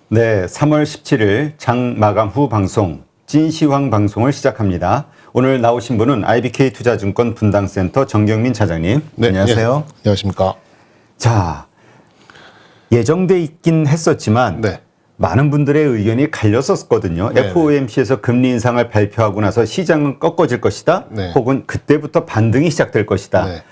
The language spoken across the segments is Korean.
네, 3월 17일 장 마감 후 방송 찐시황 방송을 시작합니다. 오늘 나오신 분은 IBK 투자증권 분당센터 정경민 차장님. 네, 안녕하세요. 예, 안녕하십니까. 자, 예정돼 있긴 했었지만 네. 많은 분들의 의견이 갈렸었거든요. 네, FOMC에서 금리 인상을 발표하고 나서 시장은 꺾어질 것이다. 네. 혹은 그때부터 반등이 시작될 것이다. 네.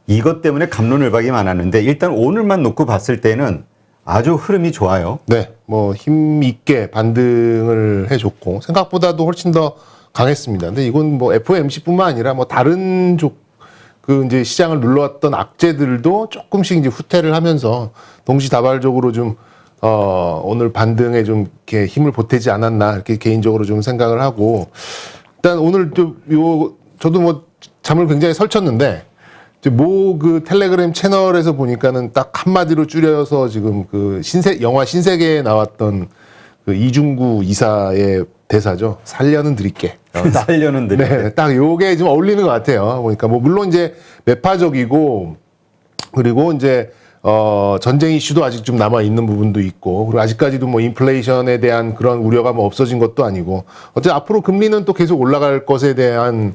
이것 때문에 갑론을박이 많았는데 일단 오늘만 놓고 봤을 때는 아주 흐름이 좋아요. 네, 뭐 힘 있게 반등을 해줬고 생각보다도 훨씬 더 강했습니다. 근데 이건 뭐 FOMC뿐만 아니라 뭐 다른 그 이제 시장을 눌러왔던 악재들도 조금씩 이제 후퇴를 하면서 동시다발적으로 좀 오늘 반등에 좀 이렇게 힘을 보태지 않았나 이렇게 개인적으로 좀 생각을 하고 일단 오늘 저도 뭐 잠을 굉장히 설쳤는데 그 텔레그램 채널에서 보니까는 딱 한마디로 줄여서 지금 그 영화 신세계에 나왔던 그 이중구 이사의 대사죠. 살려는 드릴게. 살려는 드릴게. 네, 딱 요게 좀 어울리는 것 같아요. 보니까 뭐 물론 이제 매파적이고 그리고 이제 전쟁 이슈도 아직 좀 남아 있는 부분도 있고 그리고 아직까지도 뭐 인플레이션에 대한 그런 우려가 뭐 없어진 것도 아니고 어쨌든 앞으로 금리는 또 계속 올라갈 것에 대한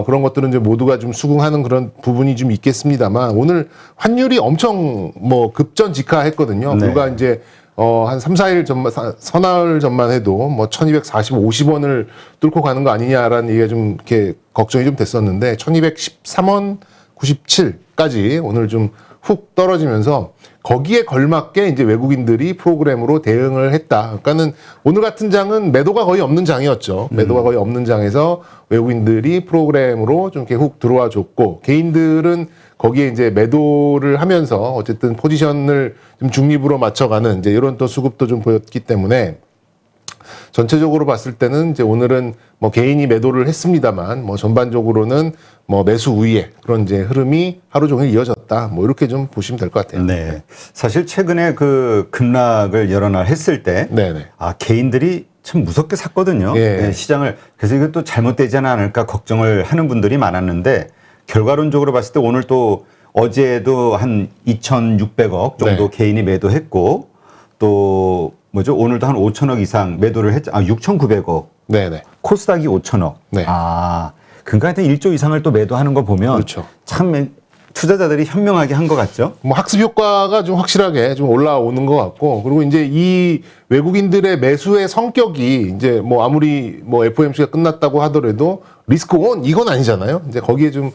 그런 것들은 이제 모두가 좀 수긍하는 그런 부분이 좀 있겠습니다만 오늘 환율이 엄청 뭐 급전직하했거든요. 네. 불과 이제 한 3, 4일 전만, 서나흘 전만 해도 뭐 1240, 50원을 뚫고 가는 거 아니냐라는 얘기가 좀 이렇게 걱정이 좀 됐었는데 1213원 97까지 오늘 좀 훅 떨어지면서 거기에 걸맞게 이제 외국인들이 프로그램으로 대응을 했다. 그러니까는 오늘 같은 장은 매도가 거의 없는 장이었죠. 매도가 거의 없는 장에서 외국인들이 프로그램으로 좀 이렇게 훅 들어와 줬고 개인들은 거기에 이제 매도를 하면서 어쨌든 포지션을 좀 중립으로 맞춰가는 이제 이런 또 수급도 좀 보였기 때문에 전체적으로 봤을 때는 이제 오늘은 뭐 개인이 매도를 했습니다만 뭐 전반적으로는 뭐 매수 우위에 그런 이제 흐름이 하루 종일 이어졌다. 뭐 이렇게 좀 보시면 될 것 같아요. 네. 사실 최근에 그 급락을 여러 날 했을 때 네네. 개인들이 참 무섭게 샀거든요. 예. 네, 시장을. 그래서 이것도 잘못되지 않을까 걱정을 하는 분들이 많았는데 결과론적으로 봤을 때 오늘 또 어제도 한 2,600억 정도 네. 개인이 매도했고 또 오늘도 한 5천억 이상 매도를 했죠. 6,900억. 네네. 코스닥이 5천억. 네. 그러니까 하여튼 1조 이상을 또 매도하는 거 보면 그렇죠. 참 투자자들이 현명하게 한 것 같죠. 뭐 학습 효과가 좀 확실하게 좀 올라오는 것 같고 그리고 이제 이 외국인들의 매수의 성격이 이제 뭐 아무리 뭐 FOMC가 끝났다고 하더라도 리스크 온 이건 아니잖아요. 이제 거기에 좀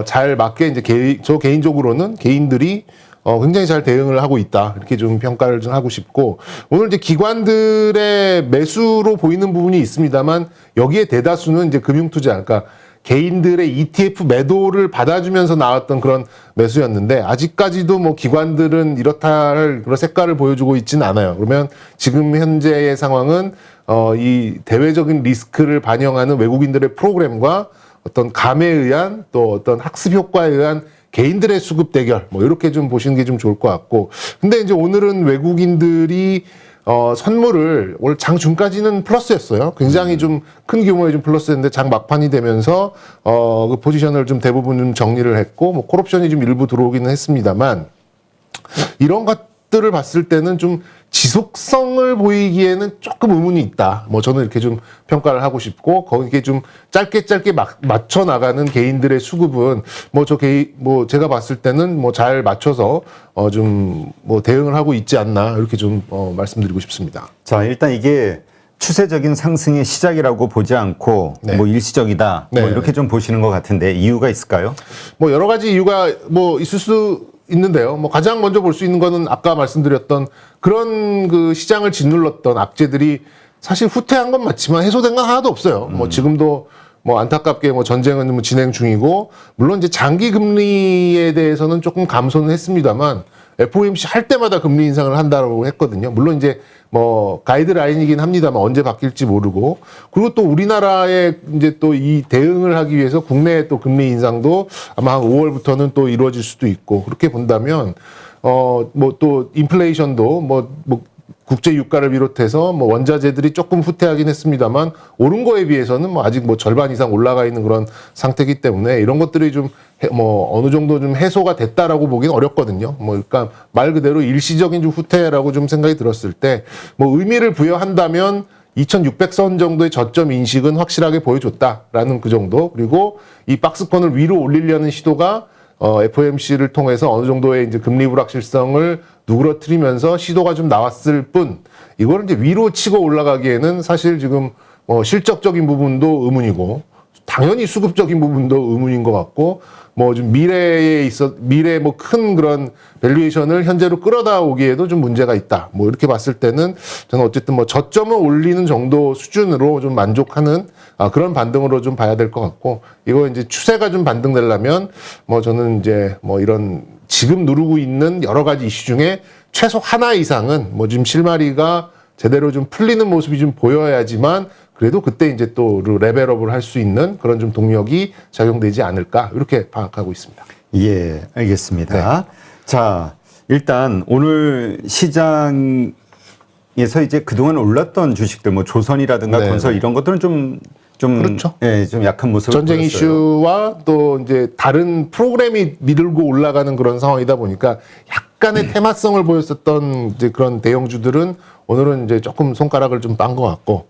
잘 맞게 이제 저 개인적으로는 개인들이 굉장히 잘 대응을 하고 있다. 이렇게 좀 평가를 좀 하고 싶고, 오늘 이제 기관들의 매수로 보이는 부분이 있습니다만, 여기에 대다수는 이제 금융투자, 그러니까 개인들의 ETF 매도를 받아주면서 나왔던 그런 매수였는데, 아직까지도 뭐 기관들은 이렇다 할 그런 색깔을 보여주고 있지는 않아요. 그러면 지금 현재의 상황은, 이 대외적인 리스크를 반영하는 외국인들의 프로그램과 어떤 감에 의한 또 어떤 학습 효과에 의한 개인들의 수급 대결, 뭐, 이렇게 좀 보시는 게 좀 좋을 것 같고. 근데 이제 오늘은 외국인들이, 선물을 올 장 중까지는 플러스였어요. 굉장히 좀 큰 규모의 좀 플러스였는데 장 막판이 되면서, 그 포지션을 좀 대부분 좀 정리를 했고, 뭐, 콜옵션이 좀 일부 들어오기는 했습니다만, 이런 것들을 봤을 때는 좀 지속성을 보이기에는 조금 의문이 있다. 뭐 저는 이렇게 좀 평가를 하고 싶고 거기에 좀 짧게 맞춰 나가는 개인들의 수급은 뭐 제가 봤을 때는 뭐 잘 맞춰서 좀 뭐 대응을 하고 있지 않나 이렇게 좀 말씀드리고 싶습니다. 자, 일단 이게 추세적인 상승의 시작이라고 보지 않고 네. 뭐 일시적이다. 네. 뭐 이렇게 좀 보시는 것 같은데 이유가 있을까요? 뭐 여러 가지 이유가 뭐 있을 수 있는데요. 뭐 가장 먼저 볼 수 있는 거는 아까 말씀드렸던 그런 그 시장을 짓눌렀던 악재들이 사실 후퇴한 건 맞지만 해소된 건 하나도 없어요. 뭐 지금도 뭐 안타깝게 뭐 전쟁은 뭐 진행 중이고 물론 이제 장기 금리에 대해서는 조금 감소는 했습니다만 FOMC 할 때마다 금리 인상을 한다고 했거든요. 물론 이제 뭐 가이드라인이긴 합니다만 언제 바뀔지 모르고 그리고 또 우리나라에 이제 또 이 대응을 하기 위해서 국내에 또 금리 인상도 아마 한 5월부터는 또 이루어질 수도 있고 그렇게 본다면 뭐 또 인플레이션도 뭐 국제 유가를 비롯해서 뭐 원자재들이 조금 후퇴하긴 했습니다만 오른 거에 비해서는 뭐 아직 뭐 절반 이상 올라가 있는 그런 상태이기 때문에 이런 것들이 좀 뭐 어느 정도 좀 해소가 됐다라고 보기는 어렵거든요. 뭐 그러니까 말 그대로 일시적인 좀 후퇴라고 좀 생각이 들었을 때 뭐 의미를 부여한다면 2600선 정도의 저점 인식은 확실하게 보여줬다라는 그 정도. 그리고 이 박스권을 위로 올리려는 시도가 FOMC를 통해서 어느 정도의 이제 금리 불확실성을 누그러뜨리면서 시도가 좀 나왔을 뿐, 이거를 이제 위로 치고 올라가기에는 사실 지금 실적적인 부분도 의문이고, 당연히 수급적인 부분도 의문인 것 같고, 뭐 좀 미래에 뭐 큰 그런 밸류에이션을 현재로 끌어다 오기에도 좀 문제가 있다. 뭐 이렇게 봤을 때는 저는 어쨌든 뭐 저점을 올리는 정도 수준으로 좀 만족하는 그런 반등으로 좀 봐야 될 것 같고, 이거 이제 추세가 좀 반등되려면 뭐 저는 이제 뭐 이런 지금 누르고 있는 여러 가지 이슈 중에 최소 하나 이상은 뭐 지금 실마리가 제대로 좀 풀리는 모습이 좀 보여야지만 그래도 그때 이제 또 레벨업을 할 수 있는 그런 좀 동력이 작용되지 않을까 이렇게 파악하고 있습니다. 예, 알겠습니다. 네. 자, 일단 오늘 시장에서 이제 그동안 올랐던 주식들, 뭐 조선이라든가 네. 건설 이런 것들은 좀 그렇죠. 예, 좀 약한 모습을 전쟁 보였어요. 이슈와 또 이제 다른 프로그램이 밀고 올라가는 그런 상황이다 보니까 약간의 테마성을 보였었던 이제 그런 대형주들은 오늘은 이제 조금 손가락을 좀 딴 것 같고,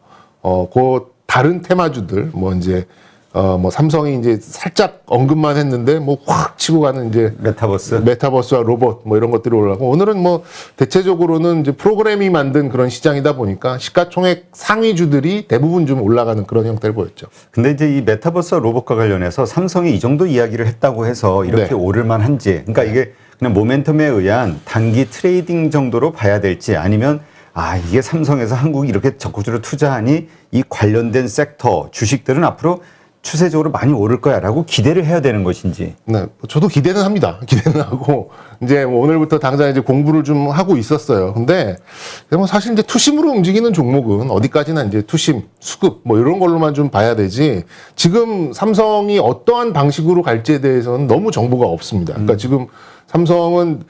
그 다른 테마주들 뭐 이제 뭐 삼성이 이제 살짝 언급만 했는데 뭐 확 치고 가는 이제 메타버스와 로봇 뭐 이런 것들이 올라가고, 오늘은 뭐 대체적으로는 이제 프로그램이 만든 그런 시장이다 보니까 시가총액 상위주들이 대부분 좀 올라가는 그런 형태를 보였죠. 근데 이제 이 메타버스와 로봇과 관련해서 삼성이 이 정도 이야기를 했다고 해서 이렇게 네. 오를 만한지, 그러니까 이게 그냥 모멘텀에 의한 단기 트레이딩 정도로 봐야 될지, 아니면 이게 삼성에서 한국이 이렇게 적극적으로 투자하니 이 관련된 섹터 주식들은 앞으로 추세적으로 많이 오를 거야라고 기대를 해야 되는 것인지. 네, 저도 기대는 합니다. 기대는 하고 이제 뭐 오늘부터 당장 이제 공부를 좀 하고 있었어요. 근데 뭐 사실 이제 투심으로 움직이는 종목은 어디까지나 이제 투심, 수급 뭐 이런 걸로만 좀 봐야 되지. 지금 삼성이 어떠한 방식으로 갈지에 대해서는 너무 정보가 없습니다. 그러니까 지금 삼성은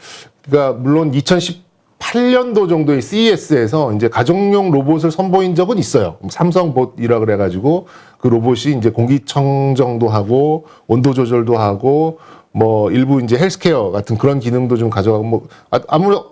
그러니까 물론 2018년도 정도의 CES에서 이제 가정용 로봇을 선보인 적은 있어요. 삼성봇이라 그래가지고 그 로봇이 이제 공기청정도 하고 온도 조절도 하고 뭐 일부 이제 헬스케어 같은 그런 기능도 좀 가져가고 뭐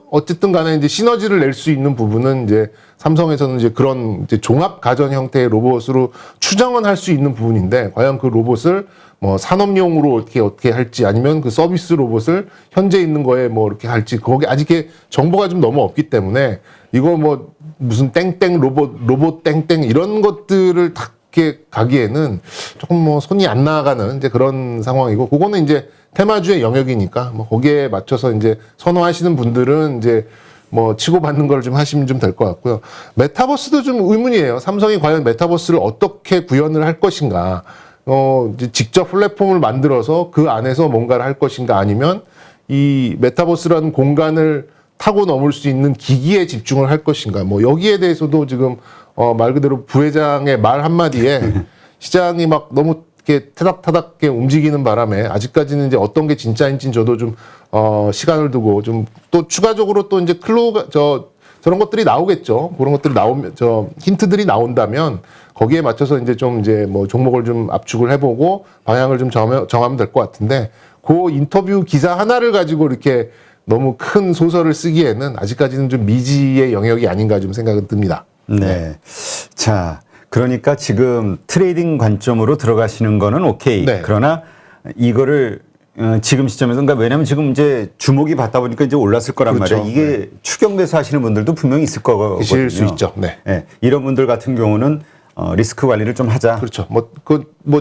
어쨌든 간에 이제 시너지를 낼 수 있는 부분은 이제 삼성에서는 이제 그런 이제 종합 가전 형태의 로봇으로 추정은 할 수 있는 부분인데, 과연 그 로봇을 뭐 산업용으로 어떻게 할지, 아니면 그 서비스 로봇을 현재 있는 거에 뭐 이렇게 할지, 거기 아직 정보가 좀 너무 없기 때문에 이거 뭐 무슨 땡땡 로봇 땡땡 이런 것들을 다 이렇게 가기에는 조금 뭐 손이 안 나가는 이제 그런 상황이고, 그거는 이제 테마주의 영역이니까 뭐 거기에 맞춰서 이제 선호하시는 분들은 이제 뭐 치고받는 걸 좀 하시면 좀 될 것 같고요. 메타버스도 좀 의문이에요. 삼성이 과연 메타버스를 어떻게 구현을 할 것인가. 이제 직접 플랫폼을 만들어서 그 안에서 뭔가를 할 것인가, 아니면 이 메타버스라는 공간을 타고 넘을 수 있는 기기에 집중을 할 것인가. 뭐 여기에 대해서도 지금 말 그대로 부회장의 말 한마디에 시장이 막 너무 이렇게 타닥타닥 움직이는 바람에 아직까지는 이제 어떤 게 진짜인지는 저도 좀 시간을 두고 좀 또 추가적으로 또 이제 저런 것들이 나오겠죠. 그런 것들이 나오면 힌트들이 나온다면 거기에 맞춰서 이제 뭐 종목을 좀 압축을 해보고 방향을 좀 정하면 될 것 같은데, 그 인터뷰 기사 하나를 가지고 이렇게 너무 큰 소설을 쓰기에는 아직까지는 좀 미지의 영역이 아닌가 좀 생각은 듭니다. 네. 자, 그러니까 지금 트레이딩 관점으로 들어가시는 거는 오케이. 네. 그러나 이거를 지금 시점에서, 그러니까 왜냐면 지금 이제 주목이 받다 보니까 이제 올랐을 거란 그렇죠. 말이에요. 이게 추격 매수 하시는 분들도 분명히 있을 거거든요. 계실 수 있죠. 네. 네. 이런 분들 같은 경우는 리스크 관리를 좀 하자. 그렇죠.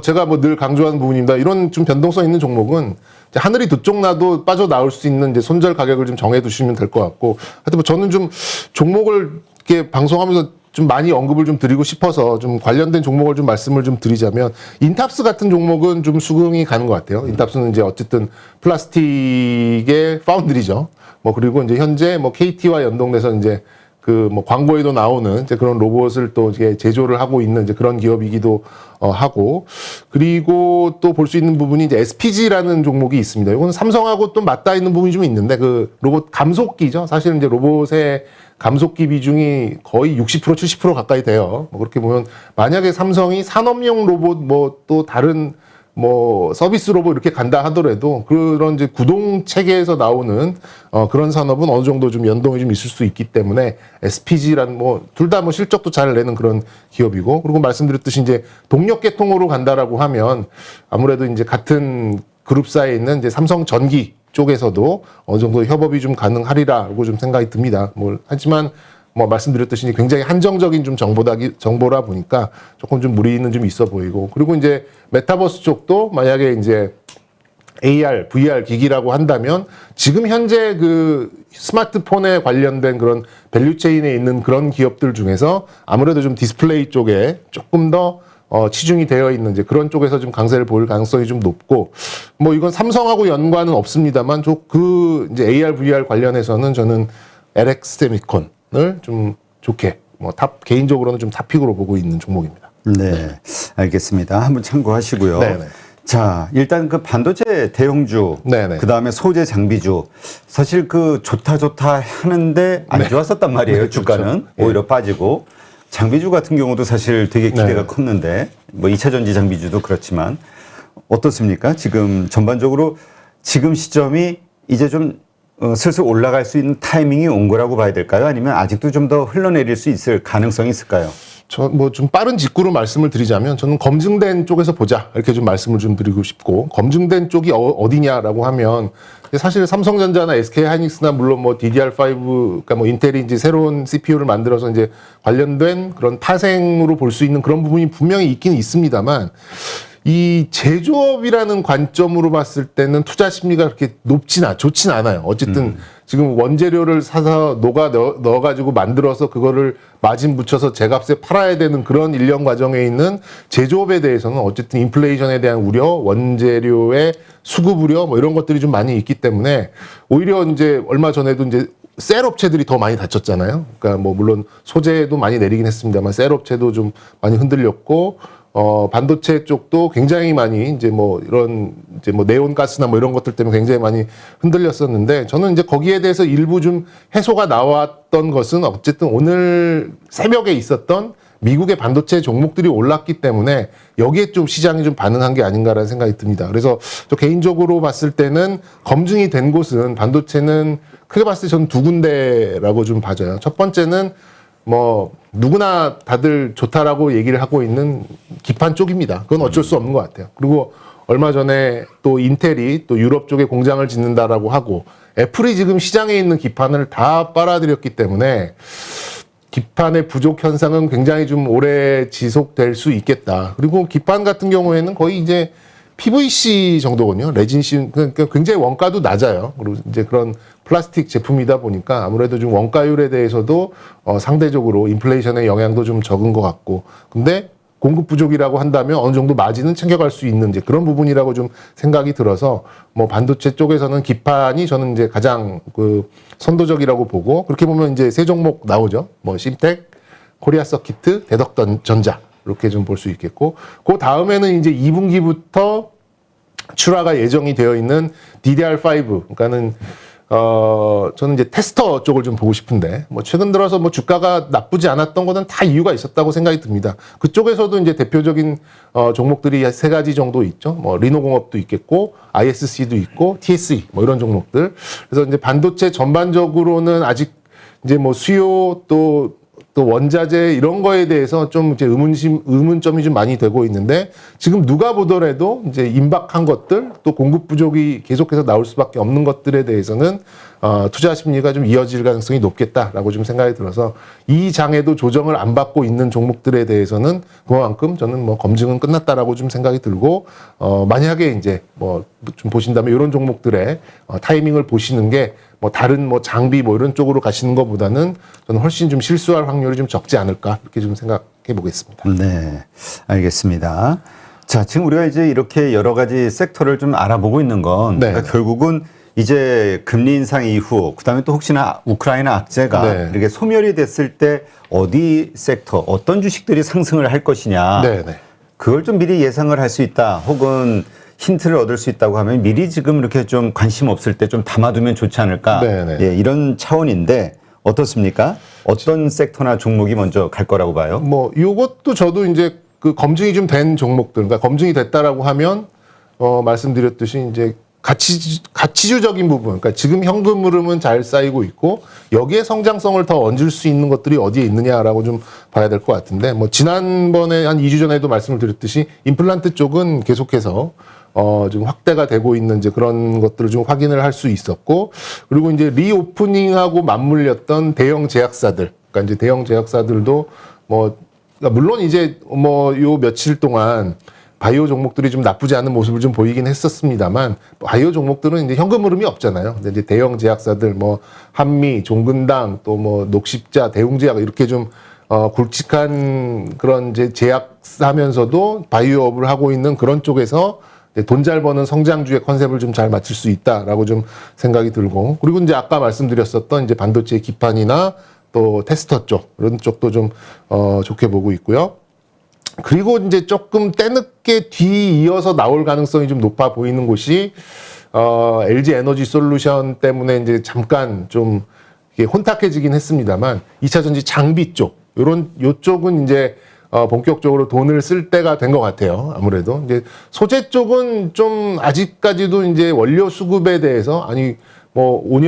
제가 늘 강조하는 부분입니다. 이런 좀 변동성 있는 종목은 이제 하늘이 두 쪽 나도 빠져나올 수 있는 이제 손절 가격을 좀 정해두시면 될 것 같고, 하여튼 뭐 저는 좀 종목을 이렇게 방송하면서 좀 많이 언급을 좀 드리고 싶어서 좀 관련된 종목을 좀 말씀을 좀 드리자면, 인탑스 같은 종목은 좀 수긍이 가는 것 같아요. 인탑스는 이제 어쨌든 플라스틱의 파운드리죠. 뭐 그리고 이제 현재 뭐 KT와 연동돼서 이제 그 뭐 광고에도 나오는 이제 그런 로봇을 또 이제 제조를 하고 있는 이제 그런 기업이기도 하고, 그리고 또 볼 수 있는 부분이 이제 SPG라는 종목이 있습니다. 이건 삼성하고 또 맞닿아 있는 부분이 좀 있는데, 그 로봇 감속기죠. 사실은 이제 로봇의 감속기 비중이 거의 60% 70% 가까이 돼요. 뭐 그렇게 보면 만약에 삼성이 산업용 로봇 뭐 또 다른 뭐 서비스 로봇 이렇게 간다 하더라도 그런 이제 구동 체계에서 나오는 그런 산업은 어느 정도 좀 연동이 좀 있을 수 있기 때문에 SPG라는 뭐 둘 다 뭐 실적도 잘 내는 그런 기업이고, 그리고 말씀드렸듯이 이제 동력 계통으로 간다라고 하면 아무래도 이제 같은 그룹사에 있는 이제 삼성 전기 쪽에서도 어느 정도 협업이 좀 가능하리라고 좀 생각이 듭니다. 뭐 하지만 뭐 말씀드렸듯이 굉장히 한정적인 좀 정보라 보니까 조금 좀 무리는 좀 있어 보이고, 그리고 이제 메타버스 쪽도 만약에 이제 AR, VR 기기라고 한다면 지금 현재 그 스마트폰에 관련된 그런 밸류체인에 있는 그런 기업들 중에서 아무래도 좀 디스플레이 쪽에 조금 더 치중이 되어 있는 이제 그런 쪽에서 좀 강세를 보일 가능성이 좀 높고, 뭐 이건 삼성하고 연관은 없습니다만 그 이제 AR, VR 관련해서는 저는 LX 세미콘을 좀 좋게 개인적으로는 좀 탑픽으로 보고 있는 종목입니다. 네, 알겠습니다. 한번 참고하시고요. 네네. 자, 일단 그 반도체 대형주, 네네. 그 다음에 소재 장비주, 사실 그 좋다 하는데 안 좋았었단 말이에요. 네, 주가는 그렇죠. 오히려 빠지고, 장비주 같은 경우도 사실 되게 기대가 네. 컸는데, 뭐 2차 전지 장비주도 그렇지만 어떻습니까? 지금 전반적으로 지금 시점이 이제 좀 슬슬 올라갈 수 있는 타이밍이 온 거라고 봐야 될까요? 아니면 아직도 좀 더 흘러내릴 수 있을 가능성이 있을까요? 저 뭐 좀 빠른 직구로 말씀을 드리자면 저는 검증된 쪽에서 보자 이렇게 좀 말씀을 좀 드리고 싶고, 검증된 쪽이 어디냐라고 하면 사실 삼성전자나 SK하이닉스나 물론 뭐 DDR5 그러니까 뭐 인텔이 이제 새로운 CPU를 만들어서 이제 관련된 그런 파생으로 볼 수 있는 그런 부분이 분명히 있긴 있습니다만, 이 제조업이라는 관점으로 봤을 때는 투자 심리가 그렇게 좋진 않아요. 어쨌든 지금 원재료를 사서 넣어가지고 만들어서 그거를 마진 붙여서 제값에 팔아야 되는 그런 일련 과정에 있는 제조업에 대해서는 어쨌든 인플레이션에 대한 우려, 원재료의 수급 우려 뭐 이런 것들이 좀 많이 있기 때문에 오히려 이제 얼마 전에도 이제 셀 업체들이 더 많이 다쳤잖아요. 그러니까 뭐 물론 소재도 많이 내리긴 했습니다만 셀 업체도 좀 많이 흔들렸고, 반도체 쪽도 굉장히 많이 이제 뭐 이런 이제 뭐 네온가스나 뭐 이런 것들 때문에 굉장히 많이 흔들렸었는데, 저는 이제 거기에 대해서 일부 좀 해소가 나왔던 것은 어쨌든 오늘 새벽에 있었던 미국의 반도체 종목들이 올랐기 때문에 여기에 좀 시장이 좀 반응한 게 아닌가라는 생각이 듭니다. 그래서 저 개인적으로 봤을 때는 검증이 된 곳은 반도체는 크게 봤을 때 저는 두 군데라고 좀 봐져요. 첫 번째는 뭐 누구나 다들 좋다라고 얘기를 하고 있는 기판 쪽입니다. 그건 어쩔 수 없는 것 같아요. 그리고 얼마 전에 또 인텔이 또 유럽 쪽에 공장을 짓는다라고 하고, 애플이 지금 시장에 있는 기판을 다 빨아들였기 때문에 기판의 부족 현상은 굉장히 좀 오래 지속될 수 있겠다. 그리고 기판 같은 경우에는 거의 이제 PVC 정도거든요. 레진시, 그러니까 굉장히 원가도 낮아요. 그리고 이제 그런 플라스틱 제품이다 보니까 아무래도 좀 원가율에 대해서도 상대적으로 인플레이션의 영향도 좀 적은 것 같고, 근데 공급 부족이라고 한다면 어느 정도 마진은 챙겨갈 수 있는 이제 그런 부분이라고 좀 생각이 들어서, 뭐 반도체 쪽에서는 기판이 저는 이제 가장 그 선도적이라고 보고, 그렇게 보면 이제 세 종목 나오죠. 뭐 심텍, 코리아 서키트, 대덕전자 이렇게 좀 볼 수 있겠고, 그 다음에는 이제 2분기부터 출하가 예정이 되어 있는 DDR5, 그러니까는 저는 이제 테스터 쪽을 좀 보고 싶은데, 뭐 최근 들어서 뭐 주가가 나쁘지 않았던 거는 다 이유가 있었다고 생각이 듭니다. 그쪽에서도 이제 대표적인 종목들이 세 가지 정도 있죠. 뭐 리노공업도 있겠고, ISC도 있고, TSE 뭐 이런 종목들. 그래서 이제 반도체 전반적으로는 아직 이제 뭐 수요 또 원자재 이런 거에 대해서 좀 이제 의문점이 좀 많이 되고 있는데, 지금 누가 보더라도 이제 임박한 것들 또 공급 부족이 계속해서 나올 수밖에 없는 것들에 대해서는 투자 심리가 좀 이어질 가능성이 높겠다라고 좀 생각이 들어서, 이 장에도 조정을 안 받고 있는 종목들에 대해서는 그만큼 저는 뭐 검증은 끝났다라고 좀 생각이 들고, 만약에 이제 뭐 좀 보신다면 이런 종목들의 타이밍을 보시는 게 뭐 다른 뭐 장비 뭐 이런 쪽으로 가시는 것보다는 저는 훨씬 좀 실수할 확률이 좀 적지 않을까 이렇게 좀 생각해 보겠습니다. 네, 알겠습니다. 자, 지금 우리가 이제 이렇게 여러 가지 섹터를 좀 알아보고 있는 건 네. 그러니까 결국은 이제 금리 인상 이후 그다음에 또 혹시나 우크라이나 악재가 네. 이렇게 소멸이 됐을 때 어디 섹터 어떤 주식들이 상승을 할 것이냐 네, 네. 그걸 좀 미리 예상을 할 수 있다 혹은 힌트를 얻을 수 있다고 하면 미리 지금 이렇게 좀 관심 없을 때 좀 담아두면 좋지 않을까 네, 네. 예, 이런 차원인데 어떻습니까? 어떤 섹터나 종목이 먼저 갈 거라고 봐요? 뭐 요것도 저도 이제 그 검증이 좀 된 종목들, 그러니까 검증이 됐다라고 하면 말씀드렸듯이 이제 가치주적인 부분, 그러니까 지금 현금 흐름은 잘 쌓이고 있고 여기에 성장성을 더 얹을 수 있는 것들이 어디에 있느냐라고 좀 봐야 될 것 같은데 뭐 지난번에 한 2주 전에도 말씀을 드렸듯이 임플란트 쪽은 계속해서 좀 확대가 되고 있는 이제 그런 것들을 좀 확인을 할 수 있었고 그리고 이제 리오프닝하고 맞물렸던 대형 제약사들, 그러니까 이제 대형 제약사들도 뭐 그러니까 물론 이제 뭐 요 며칠 동안 바이오 종목들이 좀 나쁘지 않은 모습을 좀 보이긴 했었습니다만 바이오 종목들은 이제 현금 흐름이 없잖아요. 근데 이제 대형 제약사들 뭐 한미, 종근당 또 뭐 녹십자, 대웅제약 이렇게 좀 굵직한 그런 이제 제약사면서도 바이오업을 하고 있는 그런 쪽에서 돈 잘 버는 성장주의 컨셉을 좀 잘 맞출 수 있다라고 좀 생각이 들고 그리고 이제 아까 말씀드렸었던 이제 반도체 기판이나 또 테스터 쪽 이런 쪽도 좀 좋게 보고 있고요. 그리고 이제 조금 때늦게 뒤이어서 나올 가능성이 좀 높아 보이는 곳이 LG 에너지 솔루션 때문에 이제 잠깐 좀 이게 혼탁해지긴 했습니다만 2차 전지 장비 쪽 요쪽은 이제 본격적으로 돈을 쓸 때가 된 것 같아요. 아무래도 이제 소재 쪽은 좀 아직까지도 이제 원료 수급에 대해서 아니 뭐 2,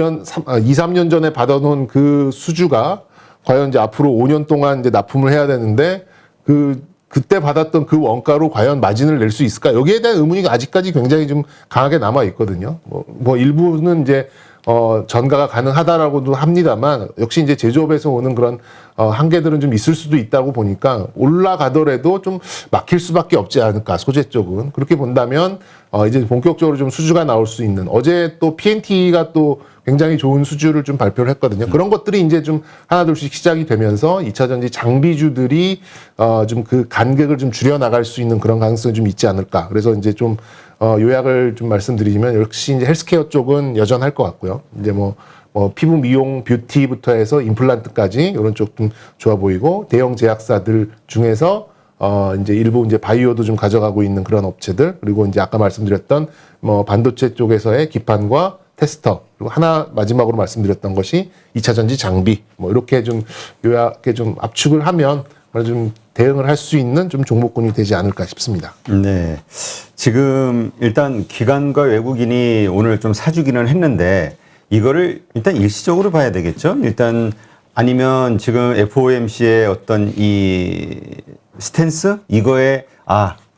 3년 전에 받아놓은 그 수주가 과연 이제 앞으로 5년 동안 이제 납품을 해야 되는데 그때 받았던 그 원가로 과연 마진을 낼 수 있을까? 여기에 대한 의문이 아직까지 굉장히 좀 강하게 남아 있거든요. 뭐 일부는 이제 전가가 가능하다라고도 합니다만 역시 이제 제조업에서 오는 그런 한계들은 좀 있을 수도 있다고 보니까 올라가더라도 좀 막힐 수밖에 없지 않을까 소재 쪽은 그렇게 본다면 이제 본격적으로 좀 수주가 나올 수 있는 어제 또 PNT가 또 굉장히 좋은 수주를 좀 발표를 했거든요. 그런 것들이 이제 좀 하나둘씩 시작이 되면서 2차 전지 장비주들이 좀 그 간격을 좀 줄여 나갈 수 있는 그런 가능성이 좀 있지 않을까. 그래서 이제 좀 요약을 좀 말씀드리면 역시 이제 헬스케어 쪽은 여전할 것 같고요. 이제 뭐 피부 미용 뷰티부터 해서 임플란트까지 이런 쪽 좀 좋아 보이고 대형 제약사들 중에서 이제 일부 이제 바이오도 좀 가져가고 있는 그런 업체들 그리고 이제 아까 말씀드렸던 뭐 반도체 쪽에서의 기판과 테스터 그리고 하나 마지막으로 말씀드렸던 것이 2차 전지 장비 뭐 이렇게 좀 요약해 좀 압축을 하면 좀 대응을 할 수 있는 좀 종목군이 되지 않을까 싶습니다. 네. 지금 일단 기관과 외국인이 오늘 좀 사주기는 했는데 이거를 일단 일시적으로 봐야 되겠죠. 일단 아니면 지금 FOMC의 어떤 이 스탠스 이거에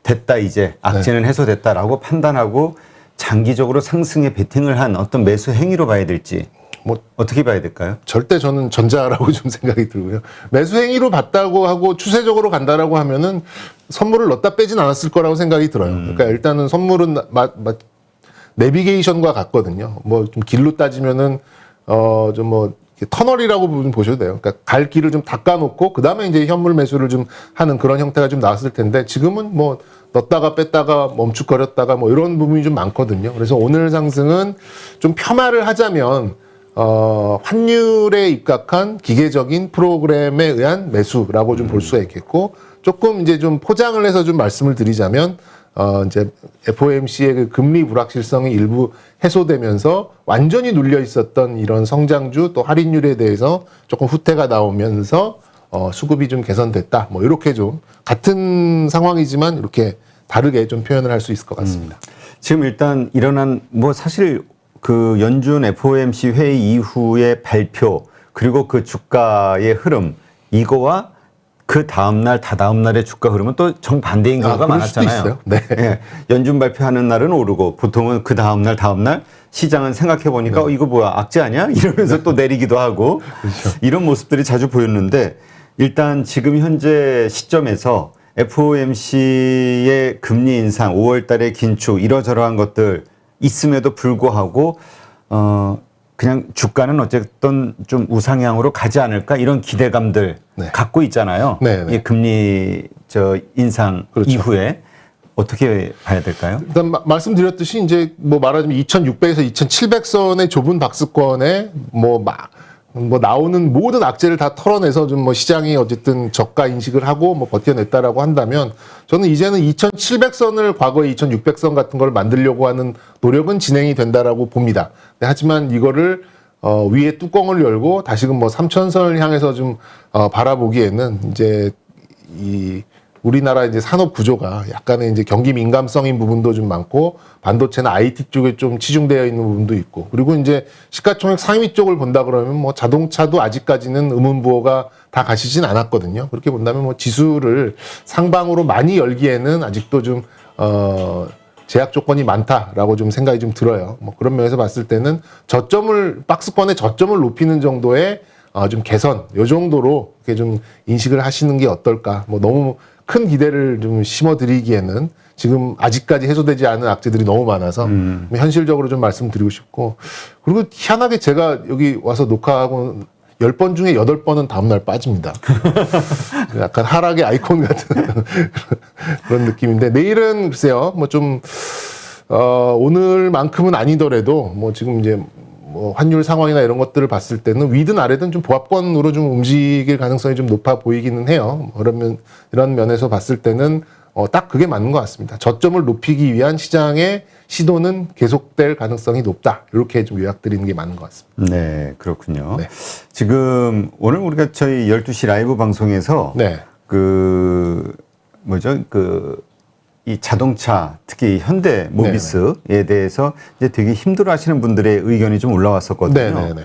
됐다 이제 악재는 해소됐다라고 판단하고 장기적으로 상승에 베팅을 한 어떤 매수 행위로 봐야 될지 뭐 어떻게 봐야 될까요? 절대 저는 전자라고 좀 생각이 들고요. 매수 행위로 봤다고 하고 추세적으로 간다라고 하면은 선물을 넣었다 빼진 않았을 거라고 생각이 들어요. 그러니까 일단은 선물은 내비게이션과 같거든요. 뭐 좀 길로 따지면은 좀 뭐 터널이라고 보셔도 돼요. 그러니까 갈 길을 좀 닦아놓고 그 다음에 이제 현물 매수를 좀 하는 그런 형태가 좀 나왔을 텐데 지금은 뭐 넣었다가 뺐다가 멈칫거렸다가 뭐 이런 부분이 좀 많거든요. 그래서 오늘 상승은 좀 폄하를 하자면 환율에 입각한 기계적인 프로그램에 의한 매수라고 좀 볼 수가 있겠고 조금 이제 좀 포장을 해서 좀 말씀을 드리자면 이제 FOMC의 그 금리 불확실성이 일부 해소되면서 완전히 눌려 있었던 이런 성장주 또 할인율에 대해서 조금 후퇴가 나오면서 수급이 좀 개선됐다. 뭐 이렇게 좀 같은 상황이지만 이렇게 다르게 좀 표현을 할 수 있을 것 같습니다. 지금 일단 일어난 뭐 사실 그 연준 FOMC 회의 이후의 발표 그리고 그 주가의 흐름 이거와 그 다음날 다다음날의 주가 흐름은 또 정반대인 경우가 그럴 수도 많았잖아요. 있어요. 네. 예, 연준 발표하는 날은 오르고 보통은 그 다음날 다음날 시장은 생각해 보니까 이거 뭐야 악재 아니야? 이러면서 또 내리기도 하고 그렇죠. 이런 모습들이 자주 보였는데 일단 지금 현재 시점에서 FOMC의 금리 인상 5월 달에 긴축 이러저러한 것들 있음에도 불구하고 그냥 주가는 어쨌든 좀 우상향으로 가지 않을까 이런 기대감들 네. 갖고 있잖아요. 네, 네. 이 금리 인상 그렇죠. 이후에 어떻게 봐야 될까요? 일단 말씀드렸듯이 이제 뭐 말하자면 2,600에서 2,700선의 좁은 박스권에 뭐 나오는 모든 악재를 다 털어내서 좀 뭐 시장이 어쨌든 저가 인식을 하고 뭐 버텨냈다라고 한다면 저는 이제는 2,700선을 과거에 2,600선 같은 걸 만들려고 하는 노력은 진행이 된다라고 봅니다. 네, 하지만 이거를 위에 뚜껑을 열고 다시금 뭐 3,000선을 향해서 좀 바라보기에는 이제 이 우리나라 이제 산업 구조가 약간의 이제 경기 민감성인 부분도 좀 많고 반도체나 IT 쪽에 좀 치중되어 있는 부분도 있고 그리고 이제 시가총액 상위 쪽을 본다 그러면 뭐 자동차도 아직까지는 의문부호가 다 가시진 않았거든요. 그렇게 본다면 뭐 지수를 상방으로 많이 열기에는 아직도 좀 제약 조건이 많다라고 좀 생각이 좀 들어요. 뭐 그런 면에서 봤을 때는 박스권의 저점을 높이는 정도의 좀 개선, 요 정도로 이렇게 좀 인식을 하시는 게 어떨까. 뭐 너무 큰 기대를 좀 심어드리기에는 지금 아직까지 해소되지 않은 악재들이 너무 많아서 현실적으로 좀 말씀드리고 싶고 그리고 희한하게 제가 여기 와서 녹화하고 10번 중에 8번은 다음날 빠집니다. 약간 하락의 아이콘 같은 그런 느낌인데 내일은 글쎄요 뭐 좀 오늘만큼은 아니더라도 뭐 지금 이제 뭐 환율 상황이나 이런 것들을 봤을 때는 위든 아래든 좀 보합권으로 좀 움직일 가능성이 좀 높아 보이기는 해요. 그러면 이런 면에서 봤을 때는 딱 그게 맞는 것 같습니다. 저점을 높이기 위한 시장의 시도는 계속될 가능성이 높다. 이렇게 좀 요약드리는 게 맞는 것 같습니다. 네, 그렇군요. 네. 지금 오늘 우리가 저희 12시 라이브 방송에서 네. 이 자동차 특히 현대 모비스에 대해서 이제 되게 힘들어하시는 분들의 의견이 좀 올라왔었거든요. 네네네.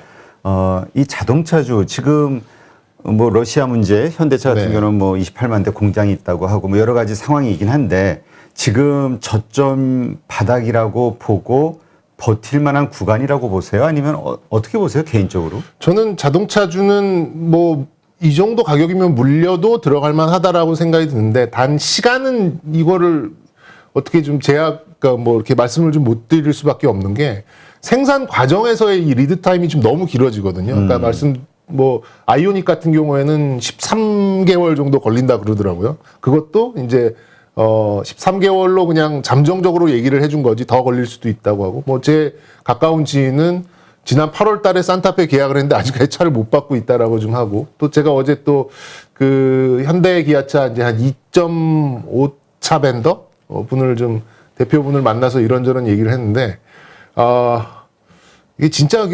이 자동차주 지금 뭐 러시아 문제, 현대차 같은 네. 경우는 뭐 28만 대 공장이 있다고 하고 뭐 여러 가지 상황이긴 한데 지금 저점 바닥이라고 보고 버틸 만한 구간이라고 보세요? 아니면 어떻게 보세요 개인적으로? 저는 자동차주는 뭐 이 정도 가격이면 물려도 들어갈 만하다라고 생각이 드는데 단 시간은 이거를 어떻게 좀 그러니까 뭐 이렇게 말씀을 좀 못 드릴 수밖에 없는 게 생산 과정에서의 이 리드 타임이 좀 너무 길어지거든요. 그러니까 아이오닉 같은 경우에는 13개월 정도 걸린다 그러더라고요. 그것도 이제 13개월로 그냥 잠정적으로 얘기를 해준 거지 더 걸릴 수도 있다고 하고 뭐 제 가까운 지인은 지난 8월 달에 산타페 계약을 했는데 아직까지 차를 못 받고 있다라고 좀 하고 또 제가 어제 또 그 현대 기아차 이제 한 2.5차 벤더 분을 좀 대표분을 만나서 이런저런 얘기를 했는데 이게 진짜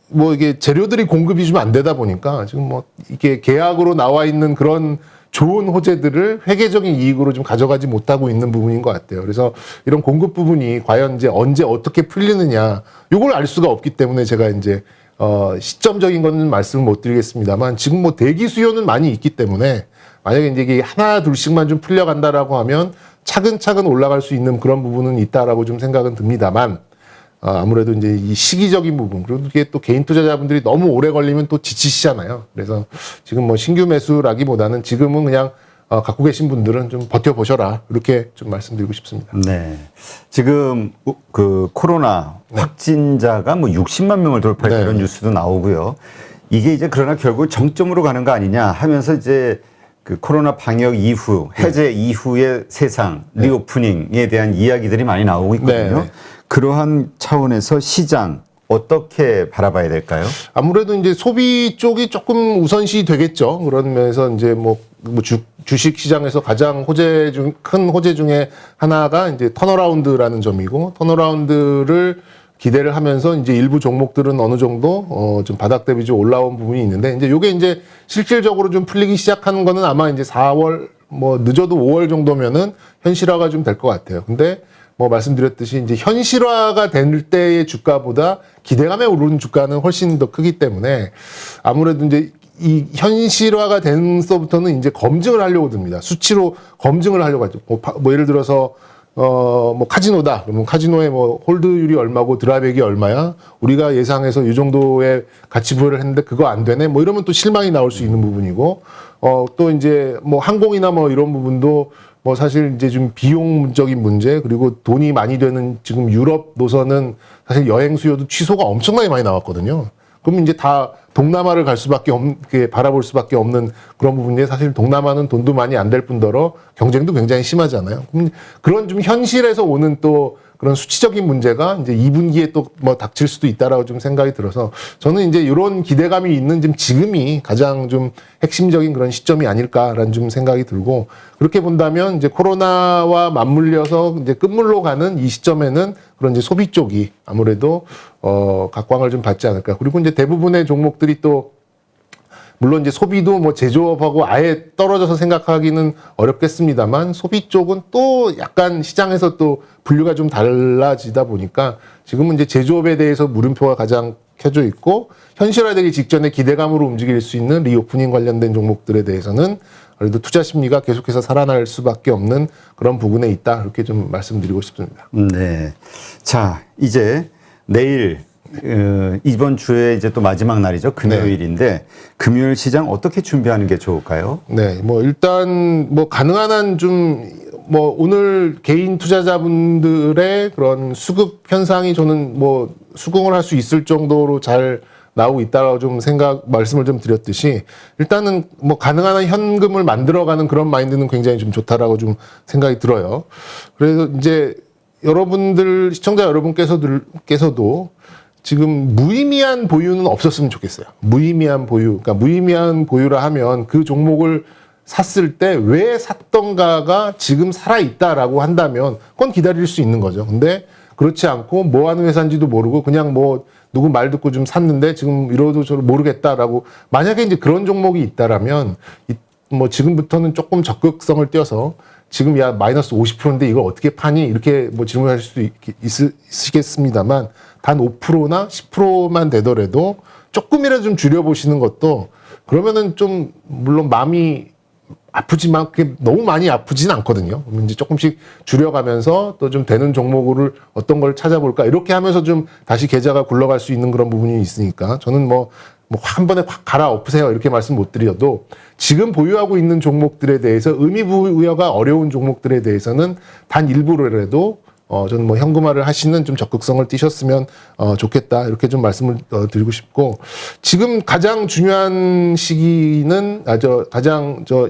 뭐 이게 재료들이 공급이 좀 안 되다 보니까 지금 뭐 이게 계약으로 나와 있는 그런 좋은 호재들을 회계적인 이익으로 좀 가져가지 못하고 있는 부분인 것 같아요. 그래서 이런 공급 부분이 과연 이제 언제 어떻게 풀리느냐, 요걸 알 수가 없기 때문에 제가 이제 시점적인 거는 말씀을 못 드리겠습니다만 지금 뭐 대기 수요는 많이 있기 때문에 만약에 이제 이게 하나 둘씩만 좀 풀려간다라고 하면 차근차근 올라갈 수 있는 그런 부분은 있다라고 좀 생각은 듭니다만 아무래도 이제 이 시기적인 부분 그리고 이게 또 개인 투자자분들이 너무 오래 걸리면 또 지치시잖아요. 그래서 지금 뭐 신규 매수라기보다는 지금은 그냥 갖고 계신 분들은 좀 버텨보셔라 이렇게 좀 말씀드리고 싶습니다. 네. 지금 그 코로나 확진자가 뭐 60만 명을 돌파했다 이런 뉴스도 나오고요. 이게 이제 그러나 결국 정점으로 가는 거 아니냐 하면서 이제 그 코로나 방역 이후 해제 이후의 세상 리오프닝에 대한 이야기들이 많이 나오고 있거든요. 네. 그러한 차원에서 시장 어떻게 바라봐야 될까요? 아무래도 이제 소비 쪽이 조금 우선시 되겠죠. 그런 면에서 이제 주식 시장에서 가장 큰 호재 중에 하나가 이제 턴어라운드라는 점이고 턴어라운드를 기대를 하면서 이제 일부 종목들은 어느 정도 좀 바닥 대비 좀 올라온 부분이 있는데 이제 요게 이제 실질적으로 좀 풀리기 시작하는 거는 아마 이제 4월 뭐 늦어도 5월 정도면은 현실화가 좀 될 것 같아요. 근데 뭐 말씀드렸듯이 이제 현실화가 될 때의 주가보다 기대감에 오르는 주가는 훨씬 더 크기 때문에 아무래도 이제 이 현실화가 된서부터는 이제 검증을 하려고 듭니다. 수치로 검증을 하려고 하죠. 뭐 예를 들어서 뭐 카지노다. 그러면 카지노의 뭐 홀드율이 얼마고 드랍액이 얼마야? 우리가 예상해서 이 정도의 가치 부여를 했는데 그거 안 되네. 뭐 이러면 또 실망이 나올 수 있는 부분이고 또 이제 뭐 항공이나 뭐 이런 부분도 뭐 사실 이제 좀 비용적인 문제 그리고 돈이 많이 되는 지금 유럽 노선은 사실 여행 수요도 취소가 엄청나게 많이 나왔거든요. 그럼 이제 다 동남아를 갈 수밖에 바라볼 수밖에 없는 그런 부분인데 사실 동남아는 돈도 많이 안 될 뿐더러 경쟁도 굉장히 심하잖아요. 그럼 그런 좀 현실에서 오는 또 그런 수치적인 문제가 이제 2분기에 또 뭐 닥칠 수도 있다라고 좀 생각이 들어서 저는 이제 이런 기대감이 있는 지금이 가장 좀 핵심적인 그런 시점이 아닐까라는 좀 생각이 들고 그렇게 본다면 이제 코로나와 맞물려서 이제 끝물로 가는 이 시점에는 그런 이제 소비 쪽이 아무래도 각광을 좀 받지 않을까. 그리고 이제 대부분의 종목들이 또 물론 이제 소비도 뭐 제조업하고 아예 떨어져서 생각하기는 어렵겠습니다만 소비 쪽은 또 약간 시장에서 또 분류가 좀 달라지다 보니까 지금은 이제 제조업에 대해서 물음표가 가장 켜져 있고 현실화되기 직전에 기대감으로 움직일 수 있는 리오프닝 관련된 종목들에 대해서는 그래도 투자 심리가 계속해서 살아날 수밖에 없는 그런 부분에 있다. 이렇게 좀 말씀드리고 싶습니다. 네. 자, 이제 내일 이번 주에 이제 또 마지막 날이죠. 금요일인데 금요일 시장 어떻게 준비하는 게 좋을까요? 네, 뭐 일단 뭐 가능한 한 좀 뭐 오늘 개인 투자자분들의 그런 수급 현상이 저는 뭐 수긍을 할 수 있을 정도로 잘 나오고 있다라고 좀 말씀을 좀 드렸듯이 일단은 뭐 가능한 한 현금을 만들어가는 그런 마인드는 굉장히 좀 좋다라고 좀 생각이 들어요. 그래서 이제 여러분들 시청자 여러분께서도 지금 무의미한 보유는 없었으면 좋겠어요. 무의미한 보유. 그러니까 무의미한 보유라 하면 그 종목을 샀을 때 왜 샀던가가 지금 살아있다라고 한다면 그건 기다릴 수 있는 거죠. 근데 그렇지 않고 뭐 하는 회사인지도 모르고 그냥 뭐 누구 말 듣고 좀 샀는데 지금 이러도 저러 모르겠다라고 만약에 이제 그런 종목이 있다라면 뭐 지금부터는 조금 적극성을 띄어서 지금 야 마이너스 50%인데 이걸 어떻게 파니 이렇게 뭐 질문하실 수도 있으시겠습니다만 단 5%나 10%만 되더라도 조금이라도 좀 줄여보시는 것도 그러면은 좀 물론 마음이 아프지만 그게 너무 많이 아프진 않거든요. 이제 조금씩 줄여가면서 또 좀 되는 종목을 어떤 걸 찾아볼까 이렇게 하면서 좀 다시 계좌가 굴러갈 수 있는 그런 부분이 있으니까 저는 뭐 한 번에 확 갈아엎으세요 이렇게 말씀 못 드려도 지금 보유하고 있는 종목들에 대해서 의미부여가 어려운 종목들에 대해서는 단 일부라도 저는 뭐 현금화를 하시는 좀 적극성을 띄셨으면 좋겠다 이렇게 좀 말씀을 드리고 싶고 지금 가장 중요한 시기는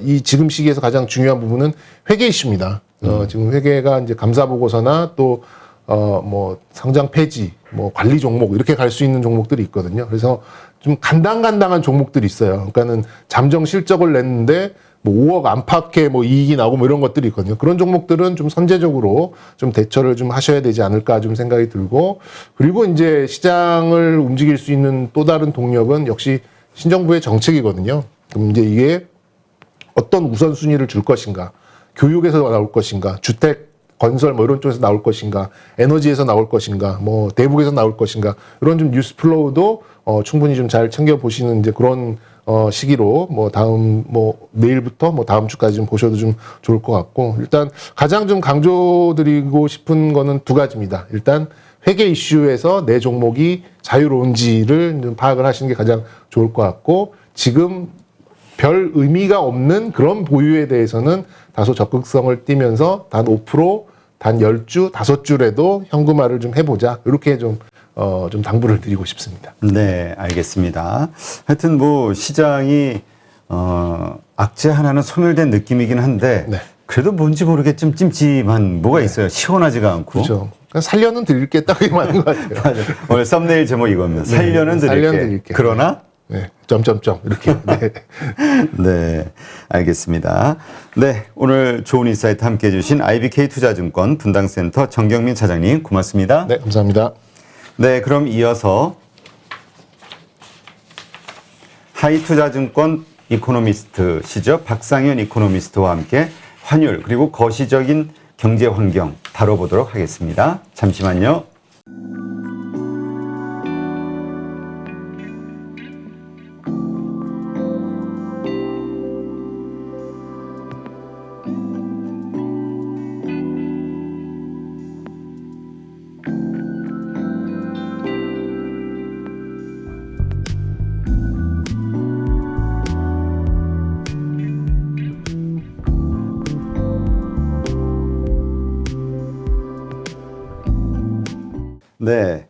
이 지금 시기에서 가장 중요한 부분은 회계 이슈입니다. 지금 회계가 이제 감사 보고서나 또 뭐 상장 폐지, 뭐 관리 종목 이렇게 갈 수 있는 종목들이 있거든요. 그래서 좀 간당간당한 종목들이 있어요. 그러니까는 잠정 실적을 냈는데 뭐 5억 안팎의 뭐 이익이 나오고 뭐 이런 것들이 있거든요. 그런 종목들은 좀 선제적으로 좀 대처를 좀 하셔야 되지 않을까 좀 생각이 들고 그리고 이제 시장을 움직일 수 있는 또 다른 동력은 역시 신정부의 정책이거든요. 그럼 이제 이게 어떤 우선순위를 줄 것인가, 교육에서 나올 것인가, 주택 건설 뭐 이런 쪽에서 나올 것인가, 에너지에서 나올 것인가, 뭐 대북에서 나올 것인가 이런 좀 뉴스 플로우도 충분히 좀 잘 챙겨 보시는 이제 그런 시기로 뭐 내일부터 뭐 다음 주까지 좀 보셔도 좀 좋을 것 같고 일단 가장 좀 강조드리고 싶은 거는 두 가지입니다. 일단 회계 이슈에서 내 종목이 자유로운지를 좀 파악을 하시는 게 가장 좋을 것 같고 지금 별 의미가 없는 그런 보유에 대해서는 다소 적극성을 띠면서 단 5%, 단 10주, 5주라도 현금화를 좀 해보자. 이렇게 좀 당부를 드리고 싶습니다. 네, 알겠습니다. 하여튼 뭐 시장이 악재 하나는 소멸된 느낌이긴 한데 네. 그래도 뭔지 모르게 좀 찜찜한 뭐가 있어요. 시원하지가 않고. 그렇죠. 살려는 드릴게 딱 이게 맞는 것 같아요. 맞아. 오늘 썸네일 제목 이겁니다. 살려는 드릴게. 그러나 네, 점점점 이렇게. 네. 네, 알겠습니다. 네, 오늘 좋은 인사이트 함께해 주신 IBK 투자증권 분당센터 정경민 차장님 고맙습니다. 네, 감사합니다. 네, 그럼 이어서 하이투자증권 이코노미스트시죠. 박상현 이코노미스트와 함께 환율 그리고 거시적인 경제 환경 다뤄보도록 하겠습니다. 잠시만요. 네,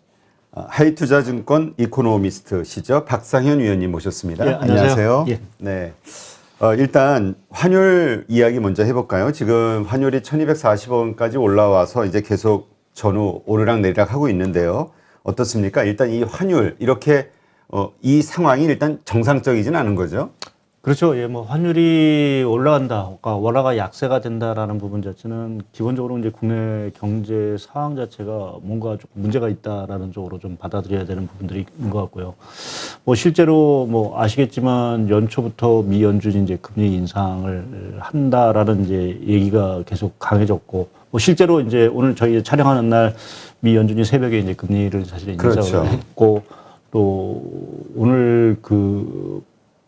하이투자증권 이코노미스트시죠. 박상현 위원님 모셨습니다. 예, 안녕하세요. 예. 네. 일단 환율 이야기 먼저 해볼까요? 지금 환율이 1240원까지 올라와서 이제 계속 전후 오르락 내리락 하고 있는데요. 어떻습니까? 일단 이 환율 이렇게 이 상황이 일단 정상적이진 않은 거죠. 그렇죠. 예, 뭐 환율이 올라간다, 그러니까 원화가 약세가 된다라는 부분 자체는 기본적으로 이제 국내 경제 상황 자체가 뭔가 조금 문제가 있다라는 쪽으로 좀 받아들여야 되는 부분들이 있는 것 같고요. 뭐 실제로 뭐 아시겠지만 연초부터 미 연준이 이제 금리 인상을 한다라는 이제 얘기가 계속 강해졌고, 뭐 실제로 이제 오늘 저희 촬영하는 날 미 연준이 새벽에 이제 금리를 사실 인상을 그렇죠. 했고, 또 오늘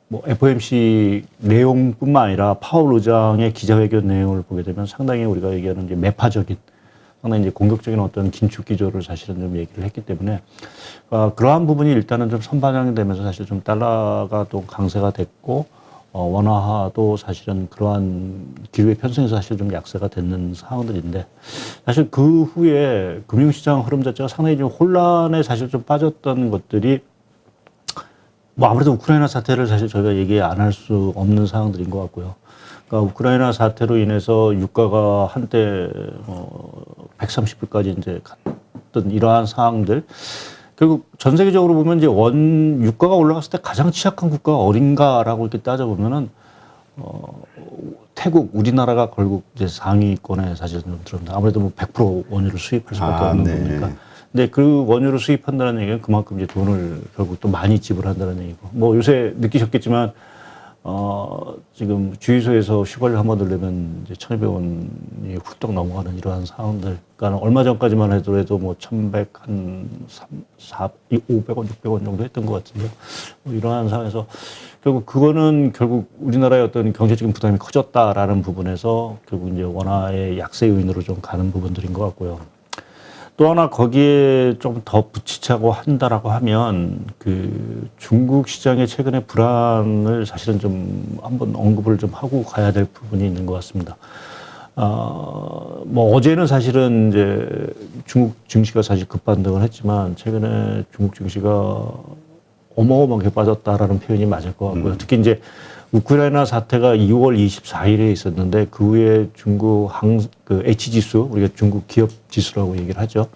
뭐 FOMC 내용뿐만 아니라 파월 의장의 기자회견 내용을 보게 되면 상당히 우리가 얘기하는 이제 매파적인, 상당히 이제 공격적인 어떤 긴축 기조를 사실은 좀 얘기를 했기 때문에 그러한 부분이 일단은 좀 선반영이 되면서 사실 좀 달러가 또 강세가 됐고 원화도 사실은 그러한 기류의 편성에서 사실 좀 약세가 되는 상황들인데, 사실 그 후에 금융시장 흐름 자체가 상당히 좀 혼란에 사실 좀 빠졌던 것들이 뭐 아무래도 우크라이나 사태를 사실 저희가 얘기 안 할 수 없는 상황들인 것 같고요. 그러니까 우크라이나 사태로 인해서 유가가 한때 130불까지 이제 갔던 이러한 상황들, 결국 전 세계적으로 보면 이제 유가가 올라갔을 때 가장 취약한 국가가 어딘가라고 이렇게 따져보면은 태국, 우리나라가 결국 이제 상위권에 사실 좀 들어옵니다. 아무래도 뭐 100% 원유를 수입할 수밖에 없는 네. 거니까. 근데 그 원유를 수입한다는 얘기는 그만큼 이제 돈을 결국 또 많이 지불한다는 얘기고. 뭐 요새 느끼셨겠지만 지금 주유소에서 휘발유 한 번 넣으려면 이제 1,200원이 훌쩍 넘어가는 이러한 상황들. 그러니까 얼마 전까지만 해도 뭐 1,100, 한 500원, 600원 정도 했던 것 같은데요. 뭐 이러한 상황에서 결국 우리나라의 어떤 경제적인 부담이 커졌다라는 부분에서 결국 이제 원화의 약세 요인으로 좀 가는 부분들인 것 같고요. 또 하나 거기에 좀 더 붙이자고 한다라고 하면 중국 시장의 최근의 불안을 사실은 좀 한번 언급을 좀 하고 가야 될 부분이 있는 것 같습니다. 뭐 어제는 사실은 이제 중국 증시가 사실 급반등을 했지만 최근에 중국 증시가 어마어마하게 빠졌다라는 표현이 맞을 것 같고요. 특히 이제 우크라이나 사태가 2월 24일에 있었는데 그 후에 중국 H지수, 우리가 중국 기업 지수라고 얘기를 하죠.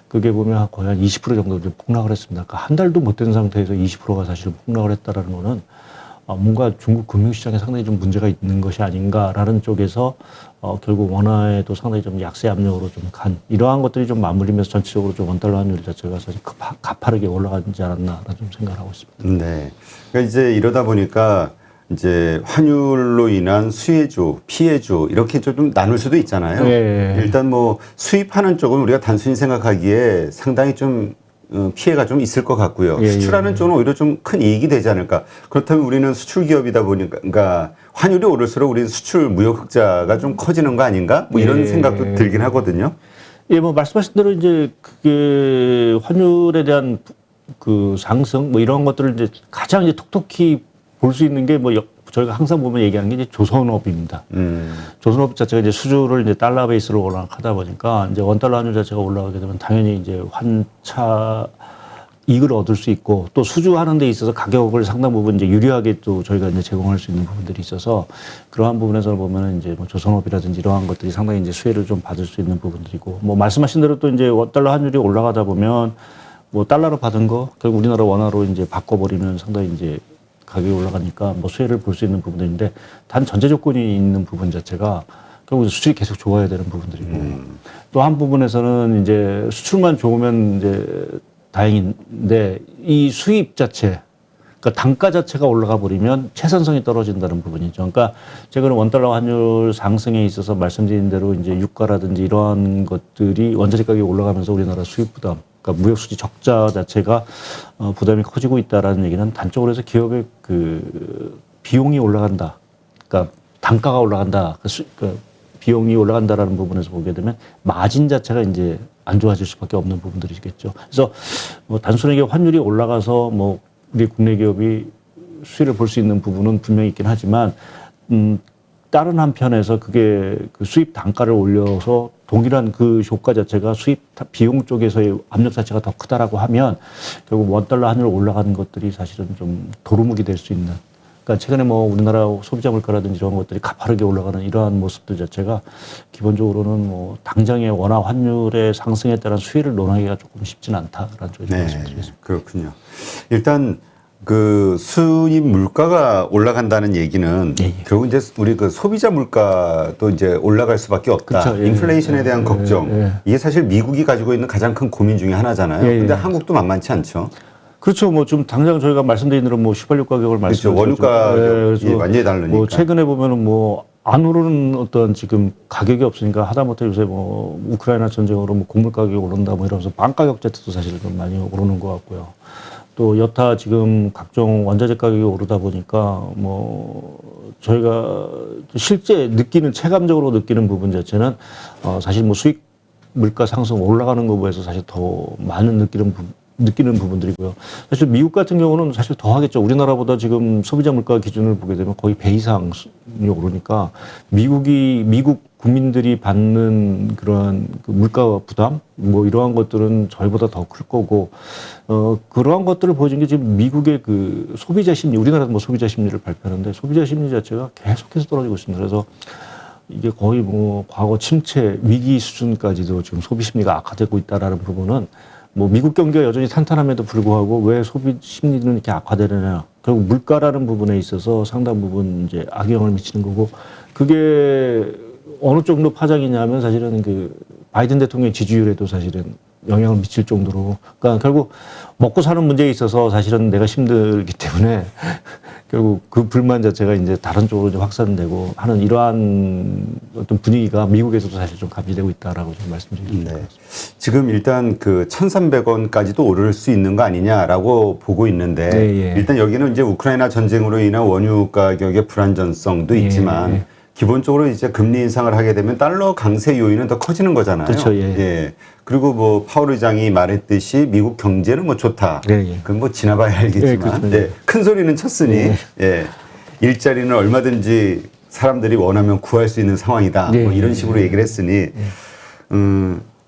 그게 보면 거의 한 20% 정도 좀 폭락을 했습니다. 그러니까 한 달도 못 된 상태에서 20%가 사실 폭락을 했다라는 거는 뭔가 중국 금융시장에 상당히 좀 문제가 있는 것이 아닌가라는 쪽에서 결국 원화에도 상당히 좀 약세 압력으로 좀 간 이러한 것들이 좀 맞물리면서 전체적으로 좀 원달러 환율 자체가 사실 가파르게 올라가지 않았나라는 좀 생각을 하고 있습니다. 네. 그러니까 이제 이러다 보니까 이제 환율로 인한 수혜주, 피해주 이렇게 좀 나눌 수도 있잖아요. 네. 일단 뭐 수입하는 쪽은 우리가 단순히 생각하기에 상당히 좀 피해가 좀 있을 것 같고요. 예, 수출하는 쪽은 오히려 좀 큰 이익이 되지 않을까. 그렇다면 우리는 수출 기업이다 보니까 그러니까 환율이 오를수록 우리는 수출 무역 흑자가 좀 커지는 거 아닌가? 뭐 이런 예. 생각도 들긴 하거든요. 예, 뭐 말씀하신 대로 이제 그게 환율에 대한 상승 뭐 이런 것들을 이제 가장 이제 톡톡히 볼 수 있는 게 뭐 저희가 항상 보면 얘기하는 게 이제 조선업입니다. 조선업 자체가 이제 수주를 이제 달러 베이스로 올라가다 보니까 이제 원달러 환율 자체가 올라가게 되면 당연히 이제 환차 이익을 얻을 수 있고 또 수주하는 데 있어서 가격을 상당 부분 이제 유리하게 또 저희가 이제 제공할 수 있는 부분들이 있어서 그러한 부분에서 보면은 이제 뭐 조선업이라든지 이러한 것들이 상당히 이제 수혜를 좀 받을 수 있는 부분들이고, 뭐 말씀하신 대로 또 이제 원달러 환율이 올라가다 보면 뭐 달러로 받은 거 결국 우리나라 원화로 이제 바꿔버리면 상당히 이제 가격이 올라가니까 뭐 수혜를 볼 수 있는 부분들인데, 단 전제 조건이 있는 부분 자체가 결국 수출이 계속 좋아야 되는 부분들이고 또 한 부분에서는 이제 수출만 좋으면 이제 다행인데 이 수입 자체, 그러니까 단가 자체가 올라가 버리면 채선성이 떨어진다는 부분이죠. 그러니까 최근에 원달러 환율 상승에 있어서 말씀드린 대로 이제 유가라든지 이러한 것들이 원자재 가격이 올라가면서 우리나라 수입 부담, 그러니까 무역 수지 적자 자체가 부담이 커지고 있다라는 얘기는 단적으로 해서 기업의 비용이 올라간다, 그러니까 단가가 올라간다, 비용이 올라간다라는 부분에서 보게 되면 마진 자체가 이제 안 좋아질 수밖에 없는 부분들이겠죠. 그래서 뭐 단순하게 환율이 올라가서 뭐 우리 국내 기업이 수혜를 볼 수 있는 부분은 분명히 있긴 하지만 다른 한편에서 그게 수입 단가를 올려서 동일한 그 효과 자체가 수입 비용 쪽에서의 압력 자체가 더 크다라고 하면 결국 원달러 환율 올라가는 것들이 사실은 좀 도루묵이 될 수 있는. 그러니까 최근에 뭐 우리나라 소비자 물가라든지 이런 것들이 가파르게 올라가는 이러한 모습들 자체가 기본적으로는 뭐 당장의 원화 환율의 상승에 따른 수혜를 논하기가 조금 쉽지는 않다라는 쪽에 좀 말씀드리겠습니다. 그렇군요. 일단 그 수입 물가가 올라간다는 얘기는 예, 예. 결국 이제 우리 그 소비자 물가도 이제 올라갈 수밖에 없다. 그쵸, 예, 인플레이션에 대한 예, 걱정. 예. 이게 사실 미국이 가지고 있는 가장 큰 고민 중에 하나잖아요. 예, 예. 근데 한국도 만만치 않죠. 그렇죠. 뭐 좀 당장 저희가 말씀드린 대로 뭐 휘발유 가격을 그렇죠. 말씀드렸죠. 원유 가격이 완전히 다르니까. 뭐 최근에 보면은 뭐 안 오르는 어떤 지금 가격이 없으니까 하다못해 요새 뭐 우크라이나 전쟁으로 뭐 곡물 가격이 오른다 뭐 이러면서 빵 가격 자체도 사실 좀 많이 오르는 것 같고요. 또 여타 지금 각종 원자재 가격이 오르다 보니까 뭐 저희가 실제 느끼는 체감적으로 느끼는 부분 자체는 사실 뭐 수익 물가 상승 올라가는 거에서 사실 더 많은 느끼는 부분들이고요. 사실 미국 같은 경우는 사실 더 하겠죠. 우리나라보다 지금 소비자 물가 기준을 보게 되면 거의 배 이상이 오르니까 미국 국민들이 받는 그러한 그 물가 부담 뭐 이러한 것들은 저희보다 더 클 거고 그러한 것들을 보여준 게 지금 미국의 그 소비자 심리, 우리나라도 뭐 소비자 심리를 발표하는데 소비자 심리 자체가 계속해서 떨어지고 있습니다. 그래서 이게 거의 뭐 과거 침체 위기 수준까지도 지금 소비 심리가 악화되고 있다라는 부분은 뭐 미국 경기가 여전히 탄탄함에도 불구하고 왜 소비 심리는 이렇게 악화되느냐. 결국 물가라는 부분에 있어서 상당 부분 이제 악영향을 미치는 거고 그게 어느 정도 파장이냐면 사실은 그 바이든 대통령 지지율에도 사실은 영향을 미칠 정도로 그러니까 결국 먹고 사는 문제에 있어서 사실은 내가 힘들기 때문에 결국 그 불만 자체가 이제 다른 쪽으로 좀 확산되고 하는 이러한 어떤 분위기가 미국에서도 사실 좀 감지되고 있다라고 좀 말씀드리겠습니다. 네. 지금 일단 그 1,300원까지도 오를 수 있는 거 아니냐라고 보고 있는데 네, 예. 일단 여기는 이제 우크라이나 전쟁으로 인한 원유 가격의 불안전성도 예, 있지만 예. 기본적으로 이제 금리 인상을 하게 되면 달러 강세 요인은 더 커지는 거잖아요. 그렇죠, 예. 그리고 뭐 파월 의장이 말했듯이 미국 경제는 뭐 좋다. 예, 예. 그건 뭐 지나봐야 알겠지만 예, 그렇죠, 네, 큰 소리는 쳤으니 일자리는 얼마든지 사람들이 원하면 구할 수 있는 상황이다. 예, 뭐 이런 예, 식으로 얘기를 했으니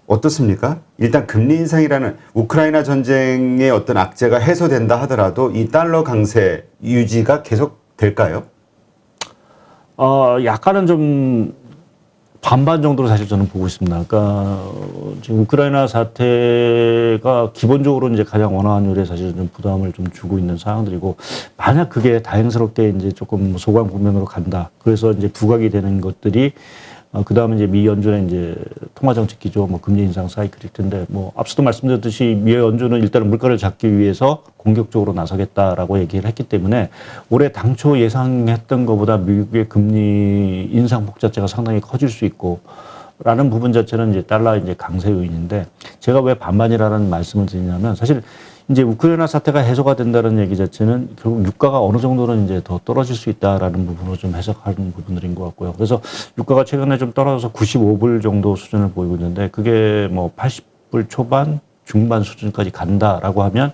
어떻습니까? 일단 금리 인상이라는 우크라이나 전쟁의 어떤 악재가 해소된다 하더라도 이 달러 강세 유지가 계속 될까요? 약간은 좀 반반 정도로 사실 저는 보고 있습니다. 그러니까 지금 우크라이나 사태가 기본적으로 이제 가장 원화 환율에 사실 좀 부담을 좀 주고 있는 상황들이고 만약 그게 다행스럽게 이제 조금 소강 국면으로 간다. 그래서 이제 부각이 되는 것들이 그 다음에 이제 미 연준의 이제 통화정책 기조, 뭐 금리 인상 사이클일 텐데, 뭐 앞서도 말씀드렸듯이 미 연준은 일단은 물가를 잡기 위해서 공격적으로 나서겠다라고 얘기를 했기 때문에 올해 당초 예상했던 것보다 미국의 금리 인상폭 자체가 상당히 커질 수 있고, 라는 부분 자체는 이제 달러 이제 강세 요인인데, 제가 왜 반반이라는 말씀을 드리냐면 사실 이제 우크라이나 사태가 해소가 된다는 얘기 자체는 결국 유가가 어느 정도는 이제 더 떨어질 수 있다라는 부분으로 좀 해석하는 부분들인 것 같고요. 그래서 유가가 최근에 좀 떨어져서 95불 정도 수준을 보이고 있는데 그게 뭐 80불 초반, 중반 수준까지 간다라고 하면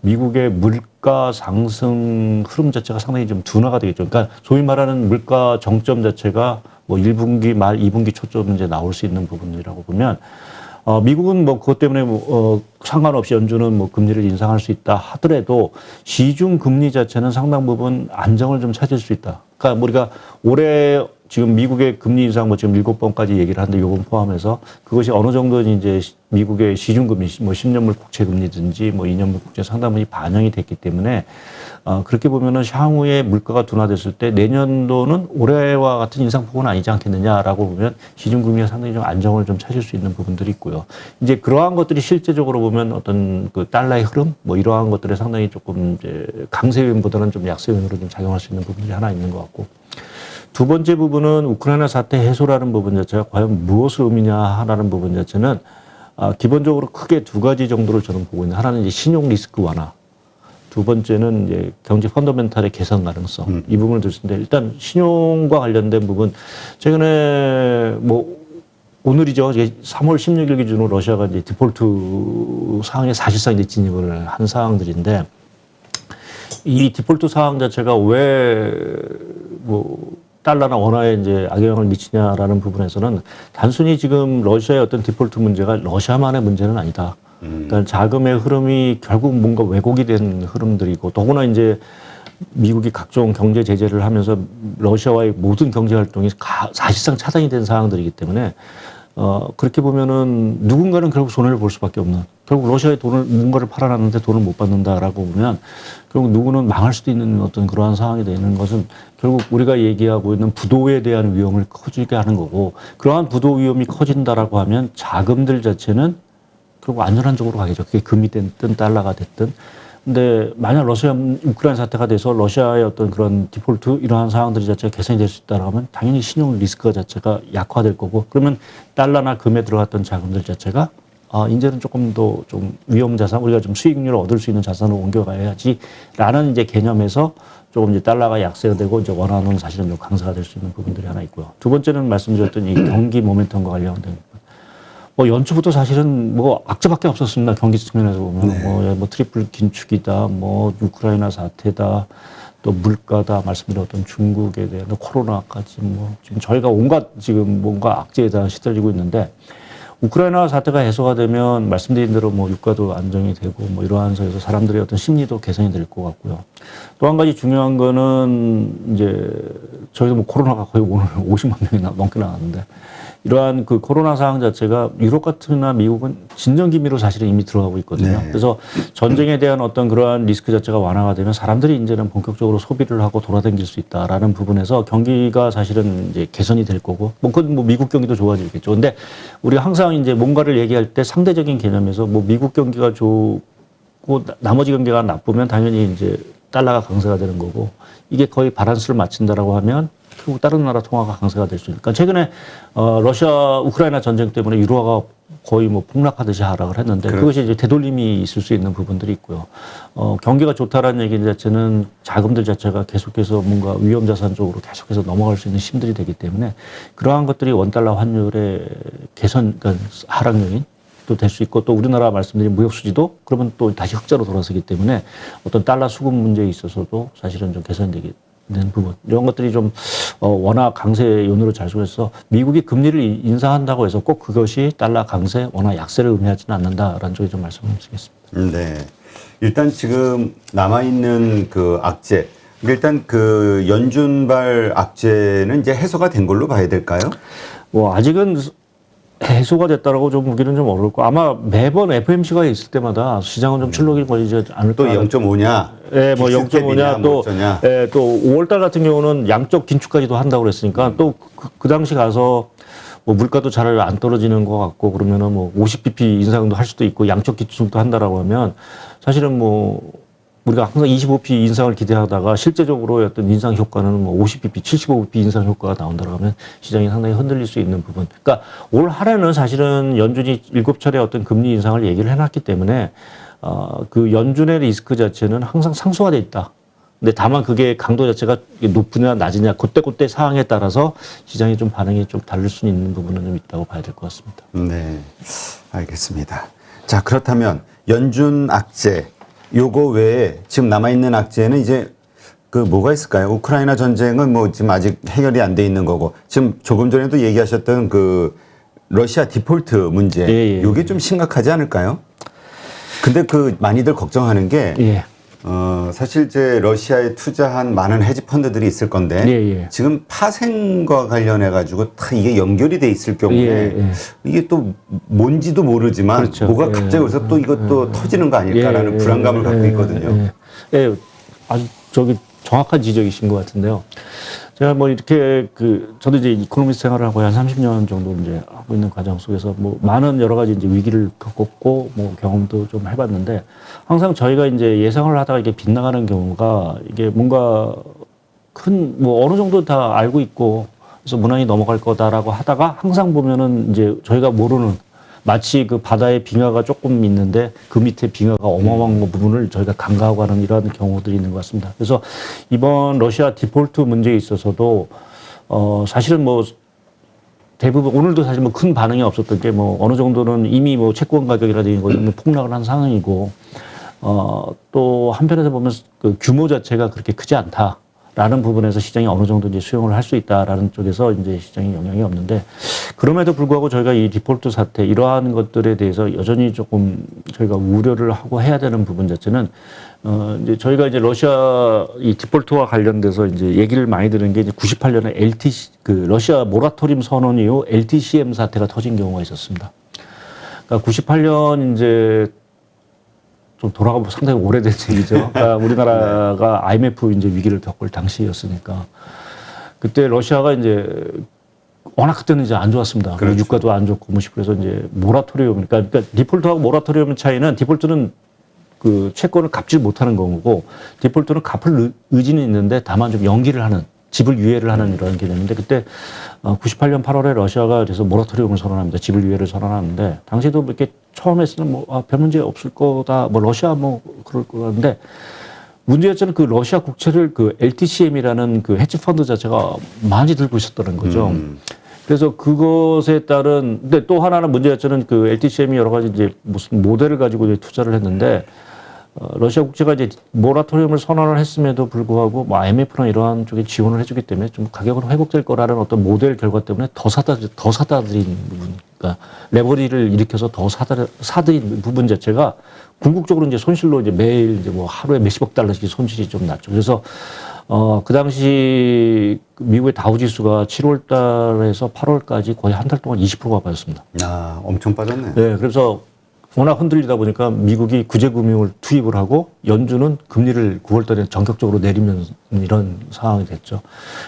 미국의 물가 상승 흐름 자체가 상당히 좀 둔화가 되겠죠. 그러니까 소위 말하는 물가 정점 자체가 뭐 1분기 말 2분기 초점 이제 나올 수 있는 부분이라고 보면 미국은 뭐 그것 때문에 상관없이 연준은 뭐 금리를 인상할 수 있다 하더라도 시중 금리 자체는 상당 부분 안정을 좀 찾을 수 있다. 그러니까 우리가 올해 지금 미국의 금리 인상 뭐 지금 7번까지 얘기를 하는데 요번 포함해서 그것이 어느 정도는 이제 미국의 시중 금리 뭐 10년물 국채 금리든지 뭐 2년물 국채 상당 부분이 반영이 됐기 때문에 그렇게 보면은 향후에 물가가 둔화됐을 때 내년도는 올해와 같은 인상폭은 아니지 않겠느냐라고 보면 시중 금리가 상당히 좀 안정을 좀 찾을 수 있는 부분들이 있고요. 이제 그러한 것들이 실제적으로 보면 어떤 그 달러의 흐름 뭐 이러한 것들에 상당히 조금 이제 강세 요인보다는 좀 약세 요인으로 좀 작용할 수 있는 부분들이 하나 있는 것 같고. 두 번째 부분은 우크라이나 사태 해소라는 부분 자체가 과연 무엇을 의미냐라는 부분 자체는 기본적으로 크게 두 가지 정도를 저는 보고 있는 하나는 이제 신용 리스크 완화. 두 번째는 이제 경제 펀더멘탈의 개선 가능성. 이 부분을 들 수 있는데 일단 신용과 관련된 부분 최근에 뭐 오늘이죠. 3월 16일 기준으로 러시아가 이제 디폴트 상황에 사실상 이제 진입을 한 상황들인데 이 디폴트 상황 자체가 왜 뭐 달러나 원화에 이제 악영향을 미치냐라는 부분에서는 단순히 지금 러시아의 어떤 디폴트 문제가 러시아만의 문제는 아니다. 그러니까 자금의 흐름이 결국 뭔가 왜곡이 된 흐름들이고 더구나 이제 미국이 각종 경제 제재를 하면서 러시아와의 모든 경제 활동이 사실상 차단이 된 상황들이기 때문에 그렇게 보면은 누군가는 결국 손해를 볼 수밖에 없는 결국 러시아에 돈을 뭔가를 팔아놨는데 돈을 못 받는다라고 보면 결국 누구는 망할 수도 있는 어떤 그러한 상황이 되는 것은 결국 우리가 얘기하고 있는 부도에 대한 위험을 커지게 하는 거고 그러한 부도 위험이 커진다라고 하면 자금들 자체는 결국 안전한 쪽으로 가겠죠. 그게 금이 됐든 달러가 됐든. 근데 만약 러시아 우크라이나 사태가 돼서 러시아의 어떤 그런 디폴트 이러한 상황들이 자체가 개선이 될 수 있다라고 하면 당연히 신용 리스크가 자체가 약화될 거고 그러면 달러나 금에 들어갔던 자금들 자체가 이제는 조금 더 좀 위험 자산 우리가 좀 수익률을 얻을 수 있는 자산으로 옮겨가야지라는 이제 개념에서 조금 이제 달러가 약세가 되고 이제 원화는 사실은 좀 강세가 될 수 있는 부분들이 하나 있고요. 두 번째는 말씀드렸던 이 경기 모멘텀과 관련된 부분. 뭐 연초부터 사실은 뭐 악재밖에 없었습니다. 경기 측면에서 보면 네. 뭐 트리플 긴축이다, 뭐 우크라이나 사태다, 또 물가다, 말씀드렸던 중국에 대한 코로나까지 뭐 지금 저희가 온갖 지금 뭔가 악재에 다 시달리고 있는데 우크라이나 사태가 해소가 되면 말씀드린 대로 뭐 유가도 안정이 되고 뭐 이러한 서에서 사람들의 어떤 심리도 개선이 될 것 같고요. 또 한 가지 중요한 거는 이제 저희도 뭐 코로나가 거의 오늘 50만 명이 넘게 나왔는데 이러한 그 코로나 상황 자체가 유럽 같은나 미국은 진정 기미로 사실은 이미 들어가고 있거든요. 네. 그래서 전쟁에 대한 어떤 그러한 리스크 자체가 완화가 되면 사람들이 이제는 본격적으로 소비를 하고 돌아다닐 수 있다라는 부분에서 경기가 사실은 이제 개선이 될 거고, 뭐 그건 뭐 미국 경기도 좋아지겠죠. 근데 우리가 항상 이제 뭔가를 얘기할 때 상대적인 개념에서 뭐 미국 경기가 좋고 나머지 경기가 나쁘면 당연히 이제 달러가 강세가 되는 거고, 이게 거의 바란스를 맞춘다라고 하면 결국 다른 나라 통화가 강세가 될 수 있으니까. 최근에 러시아 우크라이나 전쟁 때문에 유로화가 거의 뭐 폭락하듯이 하락을 했는데 그것이 이제 되돌림이 있을 수 있는 부분들이 있고요. 경기가 좋다라는 얘기 자체는 자금들 자체가 계속해서 뭔가 위험자산 쪽으로 계속해서 넘어갈 수 있는 힘들이 되기 때문에 그러한 것들이 원달러 환율의 개선, 그러니까 하락 요인 또 될 수 있고, 또 우리나라 말씀드린 무역 수지도 그러면 또 다시 흑자로 돌아서기 때문에 어떤 달러 수급 문제에 있어서도 사실은 좀 개선되기 되는 부분, 이런 것들이 좀 원화 강세 요인으로 작용해서 미국이 금리를 인상한다고 해서 꼭 그것이 달러 강세, 원화 약세를 의미하지는 않는다라는 쪽에 좀 말씀을 드리겠습니다. 네. 일단 지금 남아있는 그 악재, 일단 그 연준발 악재는 이제 해소가 된 걸로 봐야 될까요? 뭐 아직은 해소가 됐다라고 좀 보기는 좀 어려울 거. 아마 매번 FMC가 있을 때마다 시장은 좀 출렁이 걸리지 않을까. 또 0.5냐? 예, 뭐 0.5냐 또, 어쩌냐? 예, 또 5월달 같은 경우는 양적 긴축까지도 한다고 그랬으니까 또 그 당시 가서 뭐 물가도 잘 안 떨어지는 것 같고 그러면은 뭐 50bp 인상도 할 수도 있고 양적 긴축도 한다라고 하면 사실은 뭐 우리가 항상 25bp 인상을 기대하다가 실제적으로 어떤 인상 효과는 뭐 50bp, 75bp 인상 효과가 나온다고 하면 시장이 상당히 흔들릴 수 있는 부분. 그러니까 올 한해는 사실은 연준이 7차례 어떤 금리 인상을 얘기를 해놨기 때문에 그 연준의 리스크 자체는 항상 상수화돼 있다. 근데 다만 그게 강도 자체가 높으냐 낮으냐 그때 상황에 따라서 시장이 좀 반응이 좀 다를 수 있는 부분은 좀 있다고 봐야 될 것 같습니다. 네, 알겠습니다. 자, 그렇다면 연준 악재, 요거 외에 지금 남아있는 악재는 이제 그 뭐가 있을까요? 우크라이나 전쟁은 뭐 지금 아직 해결이 안 돼 있는 거고, 지금 조금 전에도 얘기하셨던 그 러시아 디폴트 문제, 예. 요게 좀 심각하지 않을까요? 근데 그 많이들 걱정하는 게 예. 사실 이제 러시아에 투자한 많은 헤지 펀드들이 있을 건데 예. 지금 파생과 관련해 가지고 다 이게 연결이 돼 있을 경우에 예. 이게 또 뭔지도 모르지만 그렇죠. 뭐가 갑자기 여기서 또 이것도 터지는 거 아닐까라는 불안감을 갖고 있거든요. 예, 아주 정확한 지적이신 것 같은데요. 제가 뭐 이렇게 저도 이제 이코노미스트 생활을 하고 한 30년 정도 이제 하고 있는 과정 속에서 뭐 많은 여러 가지 이제 위기를 겪었고 뭐 경험도 좀 해봤는데, 항상 저희가 이제 예상을 하다가 이게 빗나가는 경우가 이게 뭔가 뭐 어느 정도 다 알고 있고 그래서 무난히 넘어갈 거다라고 하다가 항상 보면은 이제 저희가 모르는, 마치 그 바다에 빙하가 조금 있는데 그 밑에 빙하가 어마어마한 부분을 저희가 간과하고 하는 이러한 경우들이 있는 것 같습니다. 그래서 이번 러시아 디폴트 문제에 있어서도 사실은 뭐 대부분 오늘도 사실 뭐 큰 반응이 없었던 게 뭐 어느 정도는 이미 뭐 채권 가격이라든지 이런 폭락을 한 상황이고 또 한편에서 보면 그 규모 자체가 그렇게 크지 않다. 라는 부분에서 시장이 어느 정도 이제 수용을 할 수 있다라는 쪽에서 이제 시장에 영향이 없는데 그럼에도 불구하고 저희가 이 디폴트 사태 이러한 것들에 대해서 여전히 조금 저희가 우려를 하고 해야 되는 부분 자체는 이제 저희가 이제 러시아 이 디폴트와 관련돼서 이제 얘기를 많이 들은 게 이제 98년에 LTC 그 러시아 모라토리움 선언 이후 LTCM 사태가 터진 경우가 있었습니다. 그러니까 98년 이제 좀 돌아가면 상당히 오래된 얘기죠. 그러니까 우리나라가 IMF 이제 위기를 겪을 당시였으니까 그때 러시아가 이제 워낙 그때는 이제 안 좋았습니다. 그렇죠. 유가도 안 좋고 뭐시 그래서 이제 모라토리움 그러니까 디폴트하고 모라토리움 차이는 디폴트는 그 채권을 갚지 못하는 거고 디폴트는 갚을 의지는 있는데 다만 좀 연기를 하는 지불 유예를 하는 이런 개념인데 그때 98년 8월에 러시아가 그래서 모라토리움을 선언합니다. 지불 유예를 선언하는데 당시에도 이렇게 처음에서는 별 문제 없을 거다. 러시아 그럴 거는데 문제였잖아요. 그 러시아 국채를 그 LTCM이라는 그 헤지 펀드 자체가 많이 들고 있었다는 거죠. 그래서 그것에 따른 근데 또 하나는 문제였잖아요. 그 LTCM이 여러 가지 이제 무슨 모델을 가지고 이제 투자를 했는데 러시아 국제가 이제 모라토리움을 선언을 했음에도 불구하고 IMF나 이러한 쪽에 지원을 해주기 때문에 좀 가격은 회복될 거라는 어떤 모델 결과 때문에 더 사들인 부분, 그러니까 레버리를 일으켜서 더 사들인 부분 자체가 궁극적으로 이제 손실로 이제 매일 이제 하루에 몇십억 달러씩 손실이 좀 났죠. 그래서 그 당시 미국의 다우지수가 7월 달에서 8월까지 거의 한 달 동안 20%가 빠졌습니다. 아, 엄청 빠졌네. 네, 그래서 워낙 흔들리다 보니까 미국이 구제금융을 투입을 하고 연준은 금리를 9월 달에 전격적으로 내리면 이런 상황이 됐죠.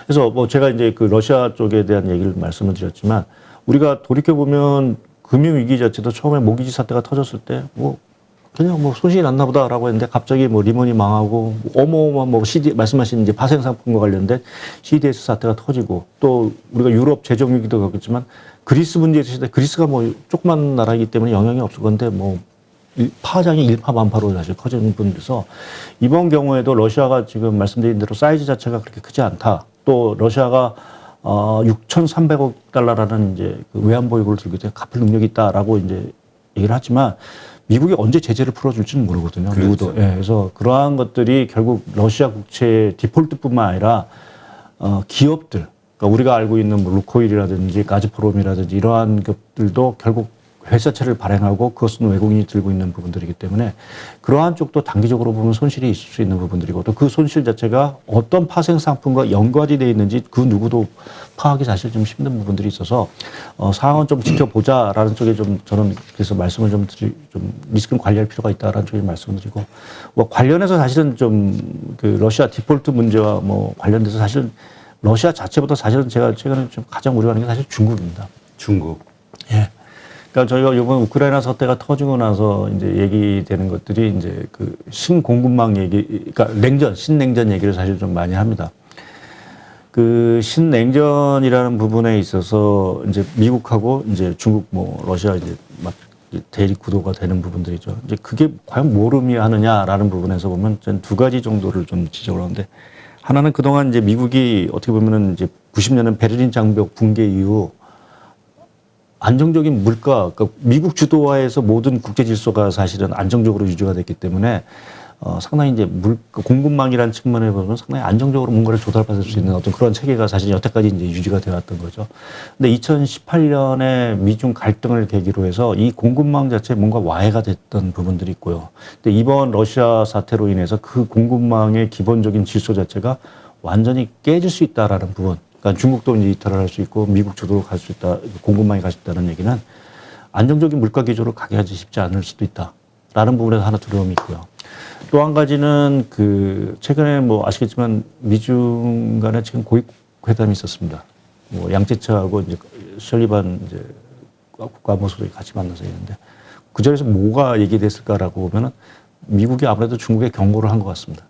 그래서 제가 이제 그 러시아 쪽에 대한 얘기를 말씀을 드렸지만 우리가 돌이켜보면 금융위기 자체도 처음에 모기지 사태가 터졌을 때 그냥 손실이 났나 보다라고 했는데 갑자기 리먼이 망하고 어마어마한 CD 말씀하신 이제 파생 상품과 관련된 CDS 사태가 터지고 또 우리가 유럽 재정 위기도 겪었지만 그리스 문제 있을 때 그리스가 조그만 나라이기 때문에 영향이 없을 건데 파장이 일파만파로 사실 커지는 분들에서 이번 경우에도 러시아가 지금 말씀드린 대로 사이즈 자체가 그렇게 크지 않다. 또 러시아가 6,300억 달러라는 이제 그 외환보유고를 들고 있때 갚을 능력이 있다라고 이제 얘기를 하지만 미국이 언제 제재를 풀어줄지는 모르거든요. 그렇죠. 누구도. 예, 그래서 그러한 것들이 결국 러시아 국채 디폴트뿐만 아니라 기업들, 그러니까 우리가 알고 있는 루코일이라든지 가즈프롬이라든지 이러한 것들도 결국 회사채를 발행하고 그것은 외국인이 들고 있는 부분들이기 때문에 그러한 쪽도 단기적으로 보면 손실이 있을 수 있는 부분들이고 또 그 손실 자체가 어떤 파생 상품과 연관이 되어 있는지 그 누구도 파악이 사실 좀 힘든 부분들이 있어서 상황은 좀 지켜보자라는 쪽에 좀 저는 그래서 말씀을 좀 리스크는 관리할 필요가 있다라는 쪽에 말씀을 드리고 관련해서 사실은 좀 그 러시아 디폴트 문제와 관련돼서 사실은 러시아 자체보다 사실은 제가 최근에 좀 가장 우려하는 게 사실 중국입니다. 중국. 예. 그러니까 저희가 이번 우크라이나 사태가 터지고 나서 이제 얘기되는 것들이 이제 그 신공급망 얘기, 그러니까 신냉전 얘기를 사실 좀 많이 합니다. 그 신냉전이라는 부분에 있어서 이제 미국하고 이제 중국 러시아 이제 막 대립 구도가 되는 부분들이죠. 이제 그게 과연 뭘 의미하느냐라는 부분에서 보면 전 두 가지 정도를 좀 지적을 하는데 하나는 그동안 이제 미국이 어떻게 보면은 이제 90년은 베를린 장벽 붕괴 이후 안정적인 물가, 그러니까 미국 주도하에서 모든 국제 질서가 사실은 안정적으로 유지가 됐기 때문에 상당히 이제 공급망이라는 측면에 보면 상당히 안정적으로 뭔가를 조달받을 수 있는 어떤 그런 체계가 사실 여태까지 이제 유지가 되어 왔던 거죠. 근데 2018년에 미중 갈등을 계기로 해서 이 공급망 자체에 뭔가 와해가 됐던 부분들이 있고요. 근데 이번 러시아 사태로 인해서 그 공급망의 기본적인 질서 자체가 완전히 깨질 수 있다라는 부분. 그러니까 중국도 이제 이탈을 할 수 있고 미국 주도로 갈 수 있다, 공급망이 갈 수 있다는 얘기는 안정적인 물가 기조로 가기 아주 쉽지 않을 수도 있다라는 부분에서 하나 두려움이 있고요. 또 한 가지는 그 최근에 아시겠지만 미중 간에 지금 고위 회담이 있었습니다. 양제차하고 이제 설리반 이제 국가모습이 같이 만나서 있는데 그 자리에서 뭐가 얘기됐을까라고 보면은 미국이 아무래도 중국에 경고를 한 것 같습니다.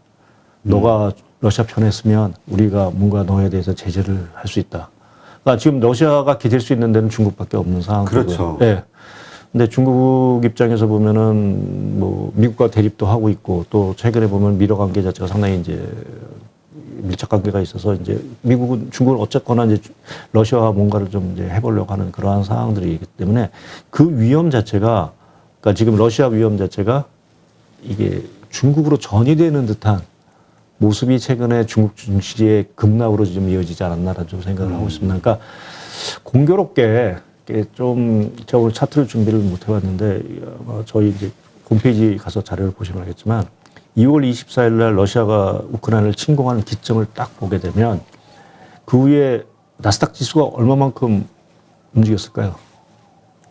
너가 러시아 편에 서면 우리가 뭔가 너에 대해서 제재를 할 수 있다. 그러니까 지금 러시아가 기댈 수 있는 데는 중국밖에 없는 상황이고요. 그렇죠. 네. 근데 중국 입장에서 보면은 미국과 대립도 하고 있고 또 최근에 보면 미러 관계 자체가 상당히 이제 밀착 관계가 있어서 이제 미국은 중국은 어쨌거나 이제 러시아와 뭔가를 좀 이제 해보려고 하는 그러한 상황들이기 때문에 그 위험 자체가 그러니까 지금 러시아 위험 자체가 이게 중국으로 전이되는 듯한 모습이 최근에 중국 증시의 급락으로 좀 이어지지 않았나라는 좀 생각을 하고 있습니다. 그러니까 공교롭게 이게 좀 제가 오늘 차트를 준비를 못 해봤는데 저희 이제 홈페이지 가서 자료를 보시면 알겠지만 2월 24일 날 러시아가 우크라이나를 침공하는 기점을 딱 보게 되면 그 후에 나스닥 지수가 얼마만큼 움직였을까요?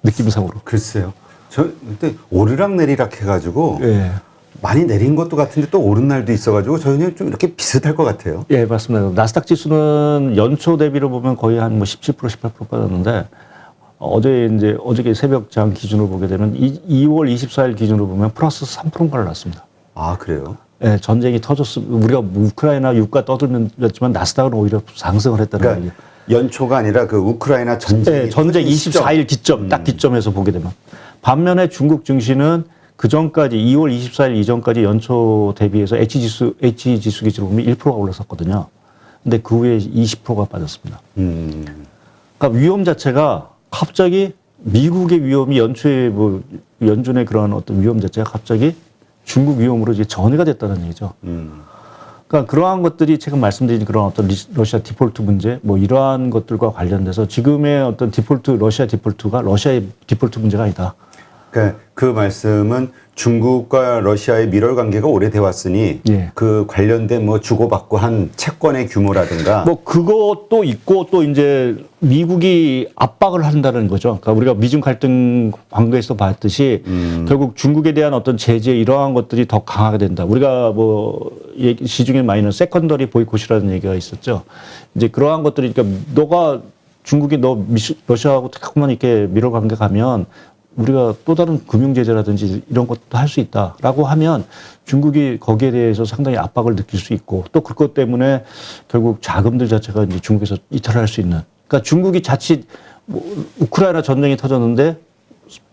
느낌상으로. 글쎄요. 저 그때 오르락 내리락 해가지고 예. 많이 내린 것도 같은데 또 오른 날도 있어가지고 저희는 좀 이렇게 비슷할 것 같아요. 예, 맞습니다. 나스닥 지수는 연초 대비로 보면 거의 한 뭐 17%, 18% 빠졌는데 어저께 새벽 장 기준으로 보게 되면 2월 24일 기준으로 보면 플러스 3%인가를 났습니다. 아, 그래요? 예, 전쟁이 터졌습니다. 우리가 우크라이나 유가 떠들면졌지만 나스닥은 오히려 상승을 했다는 그러니까 얘기. 연초가 아니라 그 우크라이나 전쟁. 네, 전쟁 24일 기점, 딱 기점에서 보게 되면. 반면에 중국 증시는 그 전까지 2월 24일 이전까지 연초 대비해서 H지수 기준으로 보면 1%가 올랐었거든요. 근데 그 후에 20%가 빠졌습니다. 그러니까 위험 자체가 갑자기 미국의 위험이 연초에 뭐 연준의 그러한 어떤 위험 자체가 갑자기 중국 위험으로 이제 전이가 됐다는 얘기죠. 그러니까 그러한 것들이 제가 말씀드린 그런 어떤 러시아 디폴트 문제 뭐 이러한 것들과 관련돼서 지금의 어떤 러시아 디폴트가 러시아의 디폴트 문제가 아니다. 그러니까 그 말씀은 중국과 러시아의 밀월 관계가 오래돼 왔으니 예. 그 관련된 뭐 주고받고 한 채권의 규모라든가 뭐 그것도 있고 또 이제 미국이 압박을 한다는 거죠. 그러니까 우리가 미중 갈등 관계에서 봤듯이 결국 중국에 대한 어떤 제재 이러한 것들이 더 강하게 된다. 우리가 뭐 시중에 많이 있는 세컨더리 보이콧이라는 얘기가 있었죠. 이제 그러한 것들이 그러니까 너가 중국이 러시아하고 자꾸만 이렇게 밀월 관계 가면 우리가 또 다른 금융제재라든지 이런 것도 할 수 있다라고 하면 중국이 거기에 대해서 상당히 압박을 느낄 수 있고 또 그것 때문에 결국 자금들 자체가 이제 중국에서 이탈할 수 있는. 그러니까 중국이 자칫 뭐 우크라이나 전쟁이 터졌는데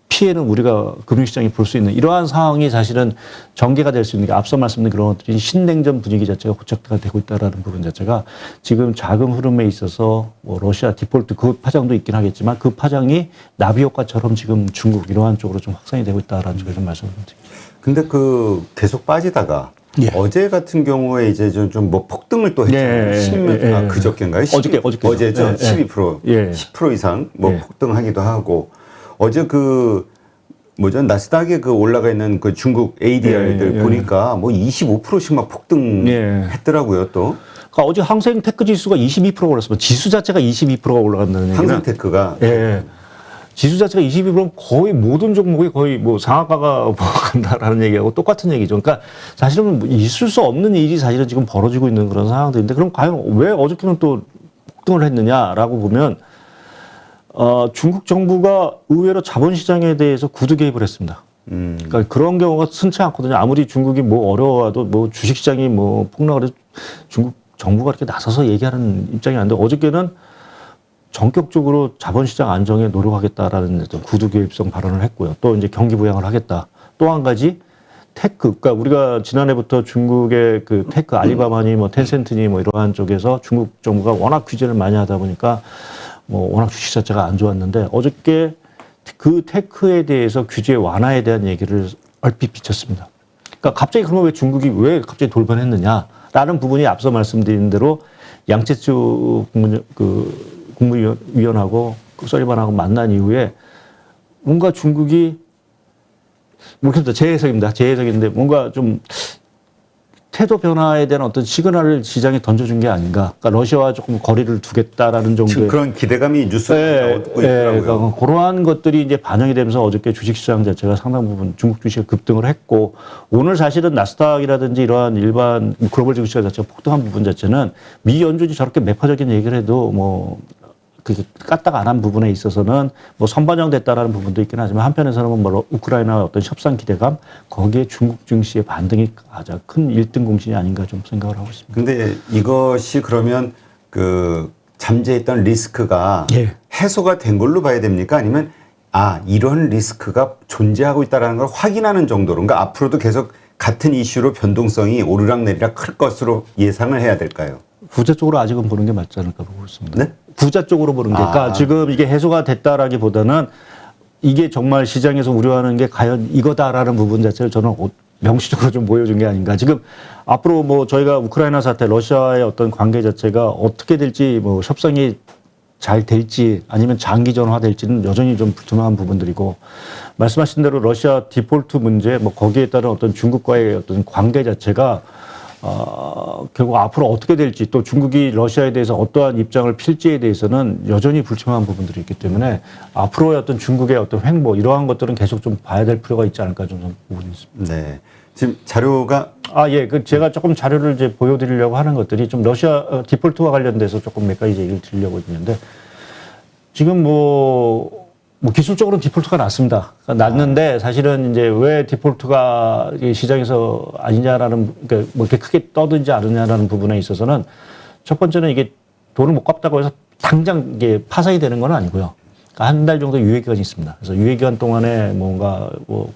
피해는 우리가 금융시장이 볼 수 있는 이러한 상황이 사실은 전개가 될 수 있는 게 앞서 말씀드린 그런 것들이 신냉전 분위기 자체가 고착화가 되고 있다라는 부분 자체가 지금 자금 흐름에 있어서 뭐 러시아 디폴트 그 파장도 있긴 하겠지만 그 파장이 나비 효과처럼 지금 중국 이러한 쪽으로 좀 확산이 되고 있다라는 쪽을 좀 말씀드립니다. 근데 그 계속 빠지다가 예. 어제 같은 경우에 이제 좀 뭐 폭등을 또 했잖아요. 예, 10몇, 예, 아, 그저께인가요? 어저께죠. 어제죠. 예, 예. 12%, 예. 10% 이상 뭐 예. 폭등하기도 하고 어제 나스닥에 그 올라가 있는 그 중국 ADR들 예, 예. 보니까 뭐 25%씩 막 폭등했더라고요 또. 그러니까 어제 항생 테크 지수가 22%가 올랐으면 지수 자체가 22%가 올라간다는 얘기는 항상테크가. 예. 지수 자체가 22%면 거의 모든 종목이 거의 뭐 상한가가 간다라는 얘기하고 똑같은 얘기죠. 그러니까 사실은 뭐 있을 수 없는 일이 사실은 지금 벌어지고 있는 그런 상황들인데 그럼 과연 왜 어저께는 또 폭등을 했느냐라고 보면 중국 정부가 의외로 자본시장에 대해서 구두 개입을 했습니다. 그러니까 그런 경우가 흔치 않거든요. 아무리 중국이 뭐 어려워도 뭐 주식시장이 뭐 폭락을 해도 중국 정부가 이렇게 나서서 얘기하는 입장이 아닌데 어저께는 전격적으로 자본시장 안정에 노력하겠다라는 어떤 구두 개입성 발언을 했고요. 또 이제 경기 부양을 하겠다. 또 한 가지 테크, 그러니까 우리가 지난해부터 중국의 그 테크 알리바바니 뭐 텐센트니 뭐 이러한 쪽에서 중국 정부가 워낙 규제를 많이 하다 보니까 뭐 워낙 주식 자체가 안 좋았는데 어저께 그 테크에 대해서 규제 완화에 대한 얘기를 얼핏 비쳤습니다. 그러니까 갑자기 그러면 왜 중국이 왜 갑자기 돌변했느냐라는 부분이 앞서 말씀드린 대로 양채추 국무위원하고 서리반하고 만난 이후에 뭔가 중국이 모르겠습니다. 제 해석입니다. 제 해석인데 뭔가 좀 태도 변화에 대한 어떤 시그널을 시장에 던져준 게 아닌가. 그러니까 러시아와 조금 거리를 두겠다라는 정도의 지금 그런 기대감이 뉴스에 얻고 있더라고요. 그러니까 그러한 것들이 이제 반영이 되면서 어저께 주식시장 자체가 상당 부분 중국 주식이 급등을 했고 오늘 사실은 나스닥이라든지 이러한 일반 글로벌 주식시장 자체가 폭등한 부분 자체는 미 연준이 저렇게 매파적인 얘기를 해도 뭐 그게 까딱 안 한 부분에 있어서는 뭐 선반영됐다라는 부분도 있긴 하지만 한편에서는 뭐 우크라이나 어떤 협상 기대감 거기에 중국 증시의 반등이 가장 큰 1등 공신이 아닌가 좀 생각을 하고 있습니다. 근데 이것이 그러면 그 잠재했던 리스크가 예. 해소가 된 걸로 봐야 됩니까? 아니면 이런 리스크가 존재하고 있다는 걸 확인하는 정도로 그러니까 앞으로도 계속 같은 이슈로 변동성이 오르락내리락 클 것으로 예상을 해야 될까요? 부자 쪽으로 아직은 보는 게 맞지 않을까 보고 있습니다. 네? 부자 쪽으로 보는 게. 그러니까 지금 이게 해소가 됐다라기보다는 이게 정말 시장에서 우려하는 게 과연 이거다라는 부분 자체를 저는 명시적으로 좀 보여준 게 아닌가. 지금 앞으로 뭐 저희가 우크라이나 사태, 러시아의 어떤 관계 자체가 어떻게 될지 뭐 협상이 잘 될지 아니면 장기전화될지는 여전히 좀 불투명한 부분들이고 말씀하신 대로 러시아 디폴트 문제 뭐 거기에 따른 어떤 중국과의 어떤 관계 자체가 결국 앞으로 어떻게 될지 또 중국이 러시아에 대해서 어떠한 입장을 필지에 대해서는 여전히 불투명한 부분들이 있기 때문에 앞으로의 어떤 중국의 어떤 횡보 이러한 것들은 계속 좀 봐야 될 필요가 있지 않을까 좀 부분이 있습니다. 네. 지금 자료가 예. 제가 조금 자료를 이제 보여드리려고 하는 것들이 좀 러시아 디폴트와 관련돼서 조금 몇 가지 얘기를 드리려고 했는데 지금 뭐 기술적으로는 디폴트가 났습니다. 났는데 사실은 이제 왜 디폴트가 시장에서 아니냐라는 그러니까 뭐 이렇게 크게 떠든지 않느냐라는 부분에 있어서는 첫 번째는 이게 돈을 못 갚다고 해서 당장 이게 파산이 되는 건 아니고요. 그러니까 한 달 정도 유예 기간이 있습니다. 그래서 유예 기간 동안에 뭔가 뭐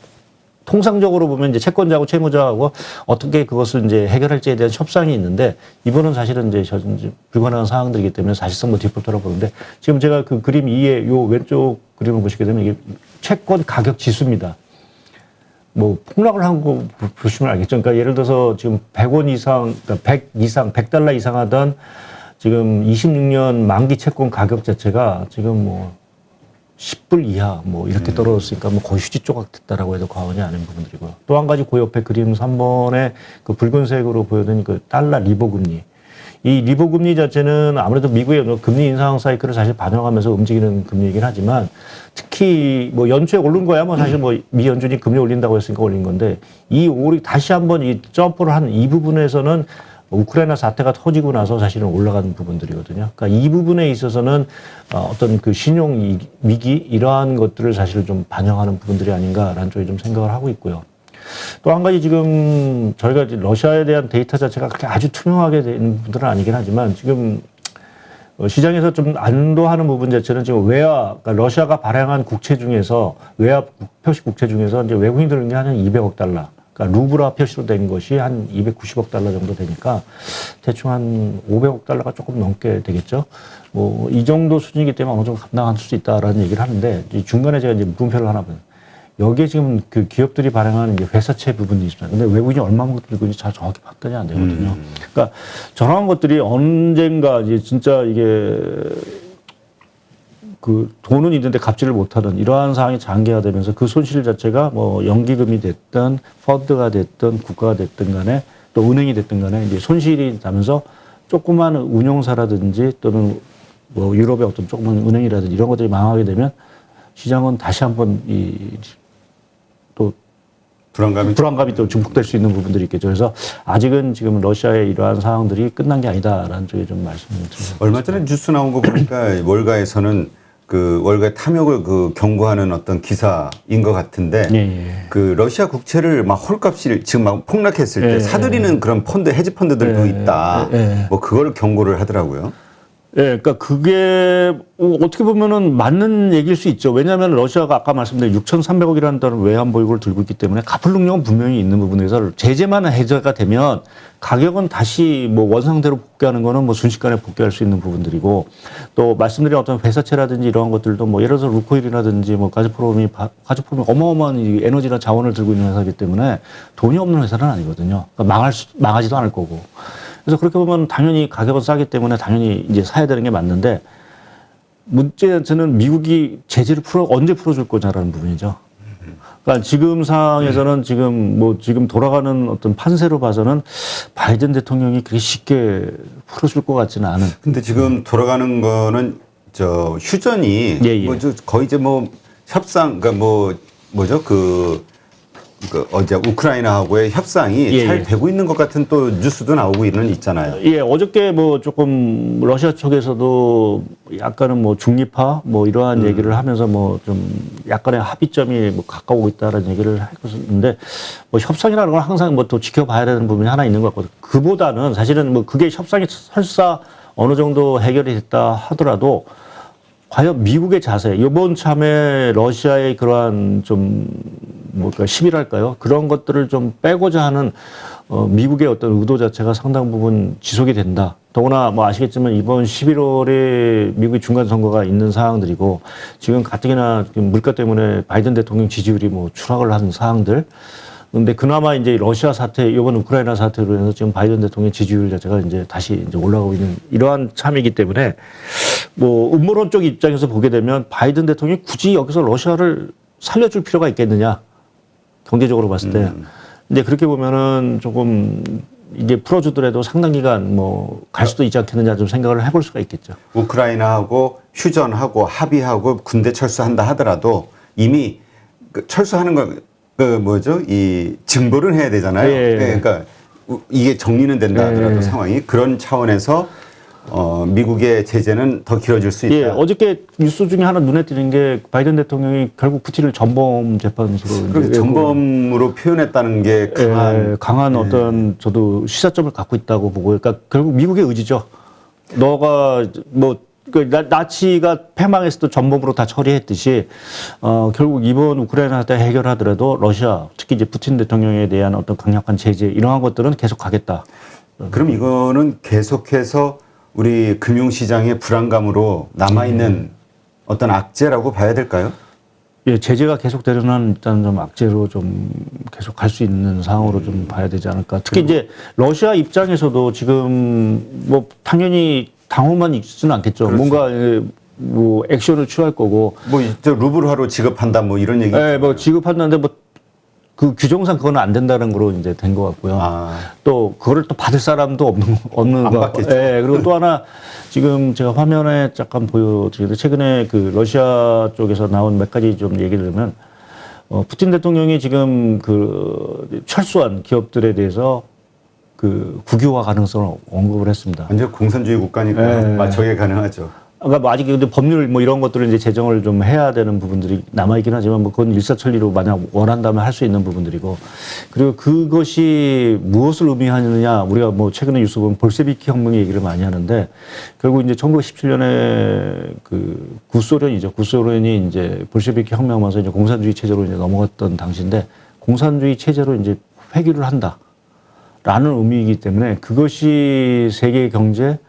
통상적으로 보면 이제 채권자하고 채무자하고 어떻게 그것을 이제 해결할지에 대한 협상이 있는데 이번은 사실은 이제 불가능한 상황들이기 때문에 사실상 뭐 디폴트라고 보는데 지금 제가 그 그림 2의 요 왼쪽 그림을 보시게 되면 이게 채권 가격 지수입니다. 뭐 폭락을 한 거 보시면 알겠죠. 그러니까 예를 들어서 지금 100원 이상, 그러니까 100 이상, 100달러 이상 하던 지금 26년 만기 채권 가격 자체가 지금 뭐 10불 이하 뭐 이렇게 떨어졌으니까 뭐 거의 휴지 조각 됐다라고 해도 과언이 아닌 부분들이고요. 또 한 가지 그 옆에 그림 3번에 그 붉은색으로 보여드린 그 달러 리버 금리. 이 리버 금리 자체는 아무래도 미국의 금리 인상 사이클을 사실 반영하면서 움직이는 금리이긴 하지만 특히 뭐 연초에 오른 거야 뭐 사실 뭐 미 연준이 금리 올린다고 했으니까 올린 건데 이 올이 다시 한번 이 점프를 한 이 부분에서는 우크라이나 사태가 터지고 나서 사실은 올라가는 부분들이거든요. 그러니까 이 부분에 있어서는 어떤 그 신용 위기 이러한 것들을 사실 좀 반영하는 부분들이 아닌가라는 쪽에 좀 생각을 하고 있고요. 또 한 가지 지금 저희가 러시아에 대한 데이터 자체가 그렇게 아주 투명하게 되는 부분들은 아니긴 하지만 지금 시장에서 좀 안도하는 부분 자체는 지금 외화, 그러니까 러시아가 발행한 국채 중에서 외화 표시 국채 중에서 이제 외국인이 드는 게 한 200억 달러. 그러니까 루브라 표시로 된 것이 한 290억 달러 정도 되니까 대충 한 500억 달러가 조금 넘게 되겠죠. 뭐 이 정도 수준이기 때문에 어느 정도 감당할 수 있다라는 얘기를 하는데 중간에 제가 이제 물음표를 하나 봐요. 여기에 지금 그 기업들이 발행하는 이제 회사채 부분이 있습니다. 근데 외국인이 얼마만큼 들고 있는지 잘 정확히 판단이 안 되거든요. 그러니까 저런 것들이 언젠가 이제 진짜 이게 그 돈은 있는데 갚지를 못하는 이러한 상황이 장기화되면서 그 손실 자체가 뭐 연기금이 됐든 펀드가 됐든 국가가 됐든 간에 또 은행이 됐든 간에 이제 손실이 나면서 조그만 운용사라든지 또는 뭐 유럽의 어떤 조그만 은행이라든지 이런 것들이 망하게 되면 시장은 다시 한번 또 불안감이 또 증폭될 수 있는 부분들이 있겠죠. 그래서 아직은 지금 러시아의 이러한 상황들이 끝난 게 아니다라는 쪽에 좀 말씀을 드립니다. 얼마 전에 뉴스 나온 거 보니까 월가에서는 그 월가의 탐욕을 그 경고하는 어떤 기사인 것 같은데 그 러시아 국채를 막 헐값이 지금 막 폭락했을 때 사들이는 그런 펀드 헤지 펀드들도 있다. 뭐 그걸 경고를 하더라고요. 그러니까 그게 어떻게 보면은 맞는 얘기일 수 있죠. 왜냐하면 러시아가 아까 말씀드린 6,300억이라는 외환 보유고를 들고 있기 때문에 갚을 능력은 분명히 있는 부분에서 제재만 해제가 되면 가격은 다시 뭐 원상대로 복귀하는 거는 뭐 순식간에 복귀할 수 있는 부분들이고 또 말씀드린 어떤 회사채라든지 이러한 것들도 뭐 예를 들어서 루코일이라든지 뭐 가즈프롬이 어마어마한 이 에너지나 자원을 들고 있는 회사이기 때문에 돈이 없는 회사는 아니거든요. 그러니까 망하지도 않을 거고. 그래서 그렇게 보면 당연히 가격은 싸기 때문에 당연히 이제 사야 되는 게 맞는데 문제는 미국이 제재를 언제 풀어줄 거냐라는 부분이죠. 그러니까 지금 상황에서는 지금 돌아가는 어떤 판세로 봐서는 바이든 대통령이 그렇게 쉽게 풀어줄 것 같지는 않은. 근데 지금 돌아가는 거는 저 휴전이 거의 이제 뭐 협상 그러니까 뭐죠 어제 우크라이나하고의 협상이 잘 되고 있는 것 같은 또 뉴스도 나오고 있잖아요. 어저께 뭐 조금 러시아 쪽에서도 약간은 뭐 중립화 뭐 이러한 얘기를 하면서 뭐 좀 약간의 합의점이 뭐 가까우고 있다라는 얘기를 했었는데 뭐 협상이라는 건 항상 뭐 또 지켜봐야 되는 부분이 하나 있는 것 같거든요. 그보다는 사실은 뭐 그게 협상이 설사 어느 정도 해결이 됐다 하더라도 과연 미국의 자세, 이번 참에 러시아의 그러한 좀 시비랄까요? 그런 것들을 좀 빼고자 하는 미국의 어떤 의도 자체가 상당 부분 지속이 된다. 더구나 뭐 아시겠지만 이번 11월에 미국의 중간 선거가 있는 상황들이고 지금 가뜩이나 물가 때문에 바이든 대통령 지지율이 뭐 추락을 하는 상황들. 근데 그나마 이제 러시아 사태, 이번 우크라이나 사태로 해서 지금 바이든 대통령의 지지율 자체가 이제 다시 이제 올라가고 있는 이러한 참이기 때문에 뭐 음모론 쪽 입장에서 보게 되면 바이든 대통령이 굳이 여기서 러시아를 살려줄 필요가 있겠느냐. 경제적으로 봤을 때. 근데 그렇게 보면은 조금 이게 풀어주더라도 상당 기간 뭐 갈 수도 있지 않겠느냐 좀 생각을 해볼 수가 있겠죠. 우크라이나하고 휴전하고 합의하고 군대 철수한다 하더라도 이미 그 철수하는 걸 그 뭐죠? 이 증보를 해야 되잖아요. 예. 그러니까 이게 정리는 된다 하더라도 예. 상황이 그런 차원에서 미국의 제재는 더 길어질 수 있다. 예, 어저께 뉴스 중에 하나 눈에 띄는 게 바이든 대통령이 결국 푸틴을 전범 재판소로 그렇게 전범으로 표현했다는 게 강한 강한 어떤 저도 시사점을 갖고 있다고 보고, 그러니까 결국 미국의 의지죠. 너가 뭐 그 나치가 패망했을 때 전범으로 다 처리했듯이 결국 이번 우크라이나 사태 해결하더라도 러시아, 특히 이제 푸틴 대통령에 대한 어떤 강력한 제재 이러한 것들은 계속 가겠다. 그럼 이거는 계속해서 우리 금융시장의 불안감으로 남아있는 어떤 악재라고 봐야 될까요? 예, 제재가 계속되려는 한 일단 좀 악재로 좀 계속 갈 수 있는 상황으로 좀 봐야 되지 않을까. 특히 이제 러시아 입장에서도 지금 뭐 당연히 당호만 있지는 않겠죠. 그렇죠. 뭔가 뭐 액션을 취할 거고. 뭐 저 루블화로 지급한다 뭐 이런 얘기. 예, 뭐 지급한다는데 뭐 그 규정상 그거는 안 된다는 거로 이제 된 것 같고요. 또 그거를 또 받을 사람도 없는 안 거. 받겠죠. 예, 그리고 또 하나 지금 제가 화면에 잠깐 보여드리는데 최근에 그 러시아 쪽에서 나온 몇 가지 좀 얘기를 들으면 푸틴 대통령이 지금 그 철수한 기업들에 대해서 그 국유화 가능성을 언급을 했습니다. 완전 공산주의 국가니까 저게 가능하죠. 그러니까 뭐 아직 근데 법률 뭐 이런 것들을 이제 제정을 좀 해야 되는 부분들이 남아있긴 하지만 뭐 그건 일사천리로 만약 원한다면 할 수 있는 부분들이고, 그리고 그것이 무엇을 의미하느냐, 우리가 뭐 최근에 뉴스 보면 볼셰비키 혁명 얘기를 많이 하는데 결국 이제 1917년에 그 구소련이죠. 구소련이 이제 볼셰비키 혁명하면서 이제 공산주의 체제로 이제 넘어갔던 당시인데 공산주의 체제로 이제 회귀를 한다라는 의미이기 때문에 그것이 세계 경제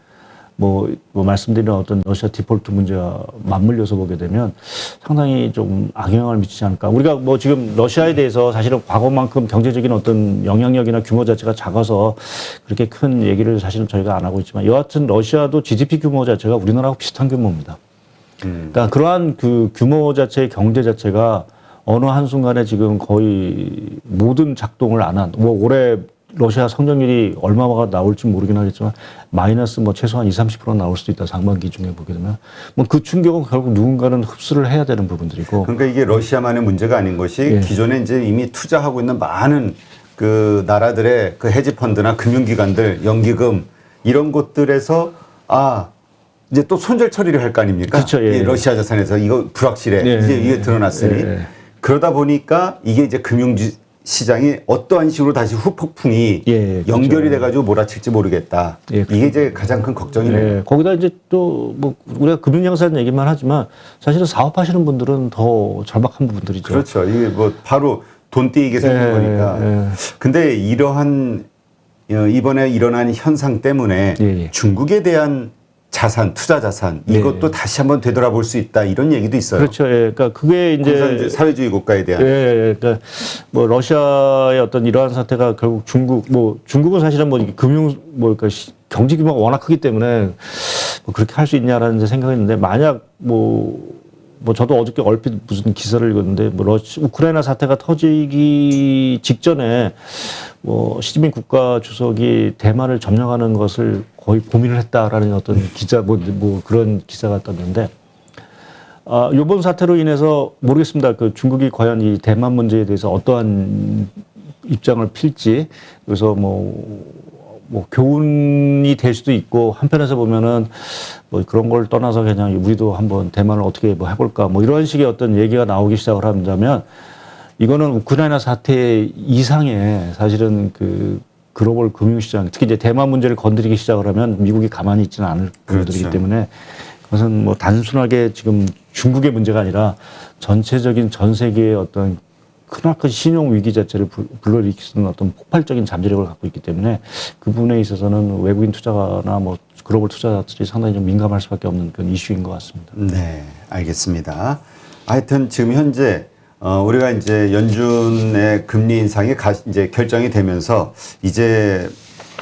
뭐 말씀드린 어떤 러시아 디폴트 문제와 맞물려서 보게 되면 상당히 좀 악영향을 미치지 않을까. 우리가 뭐 지금 러시아에 대해서 사실은 과거만큼 경제적인 어떤 영향력이나 규모 자체가 작아서 그렇게 큰 얘기를 사실은 저희가 안 하고 있지만 여하튼 러시아도 GDP 규모 자체가 우리나라하고 비슷한 규모입니다. 그러니까 그러한 그 규모 자체의 경제 자체가 어느 한순간에 지금 거의 모든 작동을 안 한, 뭐 올해 러시아 성장률이 얼마가 나올지 모르긴 하겠지만 마이너스 뭐 최소한 20-30% 나올 수도 있다. 상반기 중에 보게 되면 뭐 그 충격은 결국 누군가는 흡수를 해야 되는 부분들이고. 그러니까 이게 러시아만의 문제가 아닌 것이 기존에 이제 이미 투자하고 있는 많은 그 나라들의 그 헤지펀드나 금융기관들, 연기금 이런 곳들에서 이제 또 손절 처리를 할 거 아닙니까? 그렇죠. 예. 이 러시아 자산에서 이거 불확실해. 이제 이게 드러났으니 그러다 보니까 이게 이제 시장이 어떠한 식으로 다시 후폭풍이 연결이 돼가지고 몰아칠지 모르겠다. 이게 이제 가장 큰 걱정이네요. 거기다 이제 또 뭐 우리가 금융양산 얘기만 하지만 사실은 사업하시는 분들은 더 절박한 부분들이죠. 그렇죠. 이게 뭐 바로 돈 떼이게 생긴 거니까. 근데 이러한 이번에 일어난 현상 때문에 중국에 대한 자산, 투자 자산 이것도 다시 한번 되돌아볼 수 있다 이런 얘기도 있어요. 그렇죠. 그러니까 그게 이제 사회주의 국가에 대한. 그러니까 뭐 러시아의 어떤 이러한 사태가 결국 중국은 사실은 뭐 금융 그러니까 경제 규모가 워낙 크기 때문에 뭐 그렇게 할 수 있냐라는 생각이 있는데 만약 뭐 저도 어저께 얼핏 무슨 기사를 읽었는데 뭐 우크라이나 사태가 터지기 직전에 뭐 시진핑 국가 주석이 대만을 점령하는 것을 거의 고민을 했다라는 어떤 기자 뭐 그런 기사가 떴는데 이번 사태로 인해서 모르겠습니다. 그 중국이 과연 이 대만 문제에 대해서 어떠한 입장을 필지. 그래서 뭐 교훈이 될 수도 있고 한편에서 보면은 뭐 그런 걸 떠나서 그냥 우리도 한번 대만을 어떻게 뭐 해볼까 뭐 이런 식의 어떤 얘기가 나오기 시작을 한다면 이거는 우크라이나 사태 이상의 사실은 그 글로벌 금융시장 특히 이제 대만 문제를 건드리기 시작을 하면 미국이 가만히 있지는 않을 부분들이기 때문에 그것은 뭐 단순하게 지금 중국의 문제가 아니라 전체적인 전 세계의 어떤 크나큰 신용 위기 자체를 불러일으킬 수 있는 어떤 폭발적인 잠재력을 갖고 있기 때문에 그 부분에 있어서는 외국인 투자가나 뭐 글로벌 투자자들이 상당히 좀 민감할 수밖에 없는 그런 이슈인 것 같습니다. 네, 알겠습니다. 하여튼 지금 현재 우리가 이제 연준의 금리 인상이 이제 결정이 되면서 이제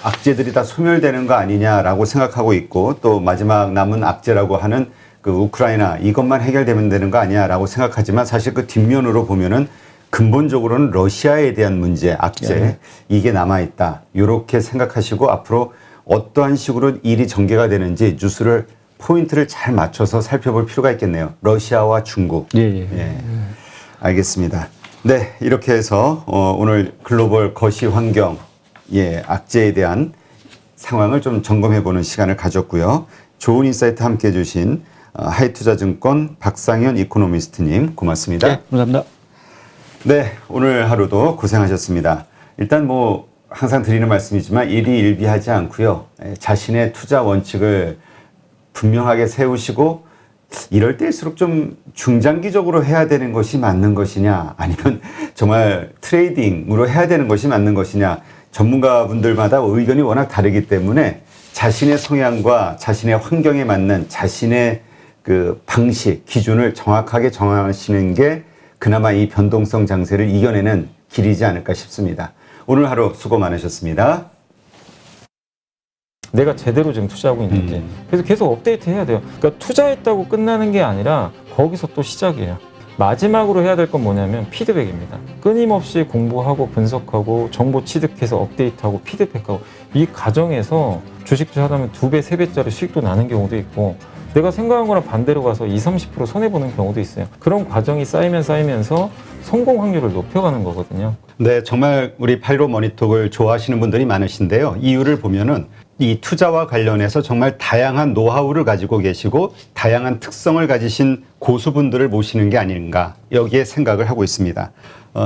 악재들이 다 소멸되는 거 아니냐라고 생각하고 있고 또 마지막 남은 악재라고 하는 그 우크라이나 이것만 해결되면 되는 거 아니야라고 생각하지만 사실 그 뒷면으로 보면은 근본적으로는 러시아에 대한 문제, 악재 이게 남아있다. 이렇게 생각하시고 앞으로 어떠한 식으로 일이 전개가 되는지 뉴스를 포인트를 잘 맞춰서 살펴볼 필요가 있겠네요. 러시아와 중국. 예. 알겠습니다. 네, 이렇게 해서 오늘 글로벌 거시 환경 악재에 대한 상황을 좀 점검해보는 시간을 가졌고요. 좋은 인사이트 함께해 주신 하이투자증권 박상현 이코노미스트님 고맙습니다. 네, 감사합니다. 네, 오늘 하루도 고생하셨습니다. 일단 뭐 항상 드리는 말씀이지만 일희일비하지 않고요. 자신의 투자 원칙을 분명하게 세우시고 이럴 때일수록 좀 중장기적으로 해야 되는 것이 맞는 것이냐 아니면 정말 트레이딩으로 해야 되는 것이 맞는 것이냐 전문가분들마다 의견이 워낙 다르기 때문에 자신의 성향과 자신의 환경에 맞는 자신의 그 방식, 기준을 정확하게 정하시는 게 그나마 이 변동성 장세를 이겨내는 길이지 않을까 싶습니다. 오늘 하루 수고 많으셨습니다. 내가 제대로 지금 투자하고 있는지. 그래서 계속 업데이트 해야 돼요. 그러니까 투자했다고 끝나는 게 아니라 거기서 또 시작이에요. 마지막으로 해야 될 건 뭐냐면 피드백입니다. 끊임없이 공부하고 분석하고 정보 취득해서 업데이트하고 피드백하고 이 과정에서 주식 투자하면 2배, 3배짜리 수익도 나는 경우도 있고 내가 생각한 거랑 반대로 가서 20, 30% 손해보는 경우도 있어요. 그런 과정이 쌓이면서 성공 확률을 높여가는 거거든요. 네, 정말 우리 815 머니톡을 좋아하시는 분들이 많으신데요. 이유를 보면은 이 투자와 관련해서 정말 다양한 노하우를 가지고 계시고 다양한 특성을 가지신 고수분들을 모시는 게 아닌가 여기에 생각을 하고 있습니다.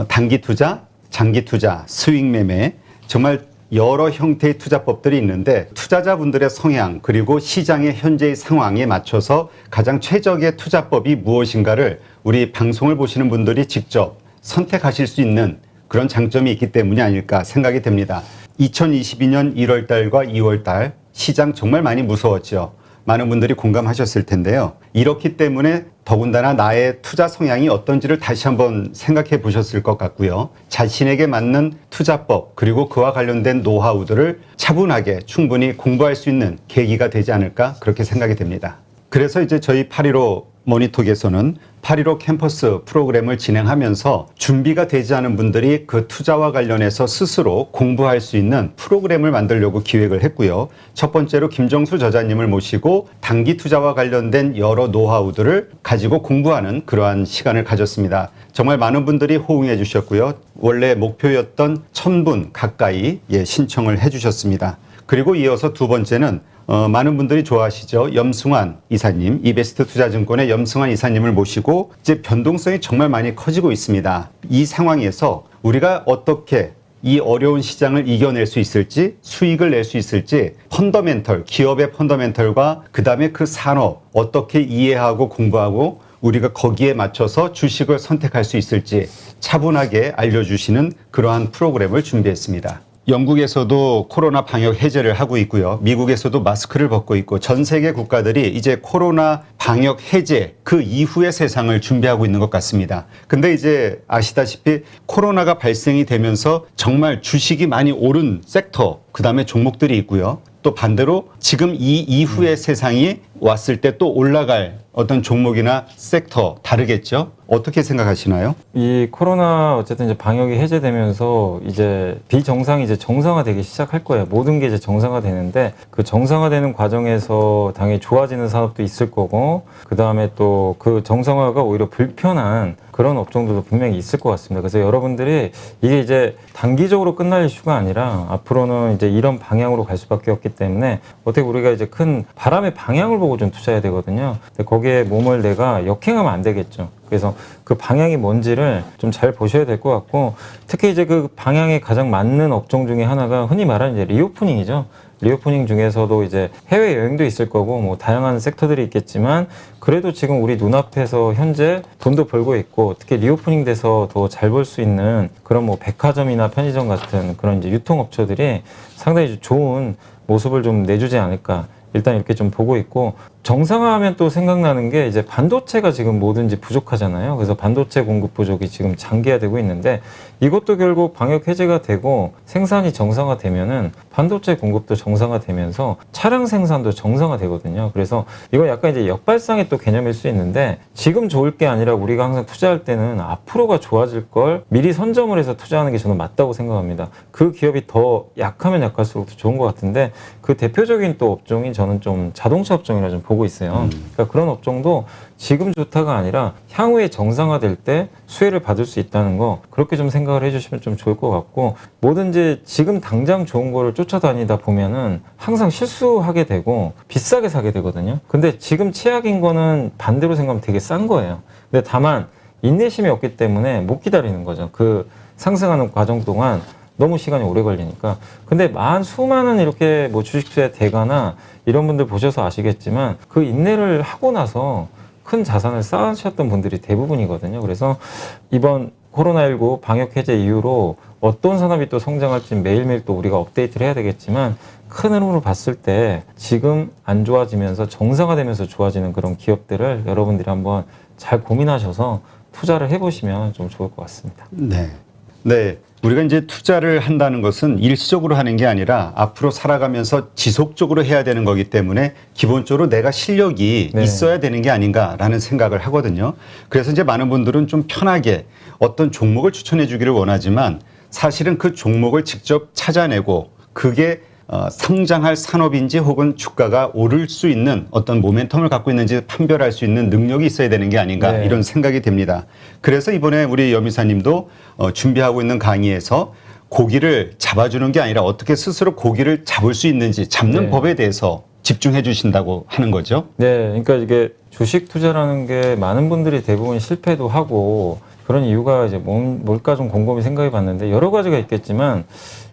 단기 투자, 장기 투자, 수익 매매 정말 여러 형태의 투자법들이 있는데 투자자분들의 성향 그리고 시장의 현재의 상황에 맞춰서 가장 최적의 투자법이 무엇인가를 우리 방송을 보시는 분들이 직접 선택하실 수 있는 그런 장점이 있기 때문이 아닐까 생각이 됩니다. 2022년 1월 달과 2월 달 시장 정말 많이 무서웠죠. 많은 분들이 공감하셨을 텐데요. 이렇기 때문에 더군다나 나의 투자 성향이 어떤지를 다시 한번 생각해 보셨을 것 같고요. 자신에게 맞는 투자법 그리고 그와 관련된 노하우들을 차분하게 충분히 공부할 수 있는 계기가 되지 않을까 그렇게 생각이 됩니다. 그래서 이제 저희 815 머니톡에서는 815 캠퍼스 프로그램을 진행하면서 준비가 되지 않은 분들이 그 투자와 관련해서 스스로 공부할 수 있는 프로그램을 만들려고 기획을 했고요. 첫 번째로 김정수 저자님을 모시고 단기 투자와 관련된 여러 노하우들을 가지고 공부하는 그러한 시간을 가졌습니다. 정말 많은 분들이 호응해 주셨고요. 원래 목표였던 1000분 가까이 신청을 해 주셨습니다. 그리고 이어서 두 번째는 많은 분들이 좋아하시죠. 염승환 이사님, 이베스트 투자증권의 염승환 이사님을 모시고 이제 변동성이 정말 많이 커지고 있습니다. 이 상황에서 우리가 어떻게 이 어려운 시장을 이겨낼 수 있을지, 수익을 낼 수 있을지, 펀더멘털, 기업의 펀더멘털과 그 다음에 그 산업 어떻게 이해하고 공부하고 우리가 거기에 맞춰서 주식을 선택할 수 있을지 차분하게 알려주시는 그러한 프로그램을 준비했습니다. 영국에서도 코로나 방역 해제를 하고 있고요. 미국에서도 마스크를 벗고 있고 전 세계 국가들이 이제 코로나 방역 해제 그 이후의 세상을 준비하고 있는 것 같습니다. 근데 이제 아시다시피 코로나가 발생이 되면서 정말 주식이 많이 오른 섹터, 그 다음에 종목들이 있고요. 또 반대로 지금 이 이후의 세상이 왔을 때 또 올라갈 어떤 종목이나 섹터 다르겠죠? 어떻게 생각하시나요? 이 코로나 어쨌든 이제 방역이 해제되면서 이제 비정상이 이제 정상화되기 시작할 거예요. 모든 게 이제 정상화되는데 그 정상화되는 과정에서 당연히 좋아지는 산업도 있을 거고 그 다음에 또 그 정상화가 오히려 불편한 그런 업종들도 분명히 있을 것 같습니다. 그래서 여러분들이 이게 이제 단기적으로 끝날 이슈가 아니라 앞으로는 이제 이런 방향으로 갈 수밖에 없기 때문에 어떻게 우리가 이제 큰 바람의 방향을 보고 좀 투자해야 되거든요. 근데 거기에 몸을 내가 역행하면 안 되겠죠. 그래서 그 방향이 뭔지를 좀 잘 보셔야 될 것 같고 특히 이제 그 방향에 가장 맞는 업종 중에 하나가 흔히 말하는 이제 리오프닝이죠. 리오프닝 중에서도 이제 해외 여행도 있을 거고 뭐 다양한 섹터들이 있겠지만 그래도 지금 우리 눈앞에서 현재 돈도 벌고 있고 특히 리오프닝 돼서 더 잘 벌 수 있는 그런 뭐 백화점이나 편의점 같은 그런 이제 유통업체들이 상당히 좋은 모습을 좀 내주지 않을까 일단 이렇게 좀 보고 있고 정상화하면 또 생각나는 게 이제 반도체가 지금 뭐든지 부족하잖아요. 그래서 반도체 공급 부족이 지금 장기화되고 있는데 이것도 결국 방역 해제가 되고 생산이 정상화되면은 반도체 공급도 정상화되면서 차량 생산도 정상화되거든요. 그래서 이건 약간 이제 역발상의 또 개념일 수 있는데 지금 좋을 게 아니라 우리가 항상 투자할 때는 앞으로가 좋아질 걸 미리 선점을 해서 투자하는 게 저는 맞다고 생각합니다. 그 기업이 더 약하면 약할수록 더 좋은 것 같은데 그 대표적인 또 업종이 저는 좀 자동차 업종이라 좀 보고 있어요. 그러니까 그런 업종도 지금 좋다가 아니라 향후에 정상화될 때 수혜를 받을 수 있다는 거 그렇게 좀 생각을 해주시면 좀 좋을 것 같고 뭐든지 지금 당장 좋은 거를 쫓아다니다 보면은 항상 실수하게 되고 비싸게 사게 되거든요. 근데 지금 최악인 거는 반대로 생각하면 되게 싼 거예요. 근데 다만 인내심이 없기 때문에 못 기다리는 거죠. 그 상승하는 과정 동안 너무 시간이 오래 걸리니까. 근데 수많은 이렇게 뭐 주식 투자 대가나 이런 분들 보셔서 아시겠지만 그 인내를 하고 나서 큰 자산을 쌓으셨던 분들이 대부분이거든요. 그래서 이번 코로나19 방역 해제 이후로 어떤 산업이 또 성장할지 매일매일 또 우리가 업데이트를 해야 되겠지만 큰 흐름으로 봤을 때 지금 안 좋아지면서 정상화되면서 좋아지는 그런 기업들을 여러분들이 한번 잘 고민하셔서 투자를 해보시면 좀 좋을 것 같습니다. 네. 네. 우리가 이제 투자를 한다는 것은 일시적으로 하는 게 아니라 앞으로 살아가면서 지속적으로 해야 되는 거기 때문에 기본적으로 내가 실력이 네. 있어야 되는 게 아닌가라는 생각을 하거든요. 그래서 이제 많은 분들은 좀 편하게 어떤 종목을 추천해 주기를 원하지만 사실은 그 종목을 직접 찾아내고 그게 성장할 산업인지 혹은 주가가 오를 수 있는 어떤 모멘텀을 갖고 있는지 판별할 수 있는 능력이 있어야 되는 게 아닌가 네. 이런 생각이 됩니다. 그래서 이번에 우리 여미사님도 준비하고 있는 강의에서 고기를 잡아주는 게 아니라 어떻게 스스로 고기를 잡을 수 있는지 잡는 네. 법에 대해서 집중해 주신다고 하는 거죠. 네, 그러니까 이게 주식 투자라는 게 많은 분들이 대부분 실패도 하고 그런 이유가 이제 뭘까 좀 곰곰이 생각해 봤는데 여러 가지가 있겠지만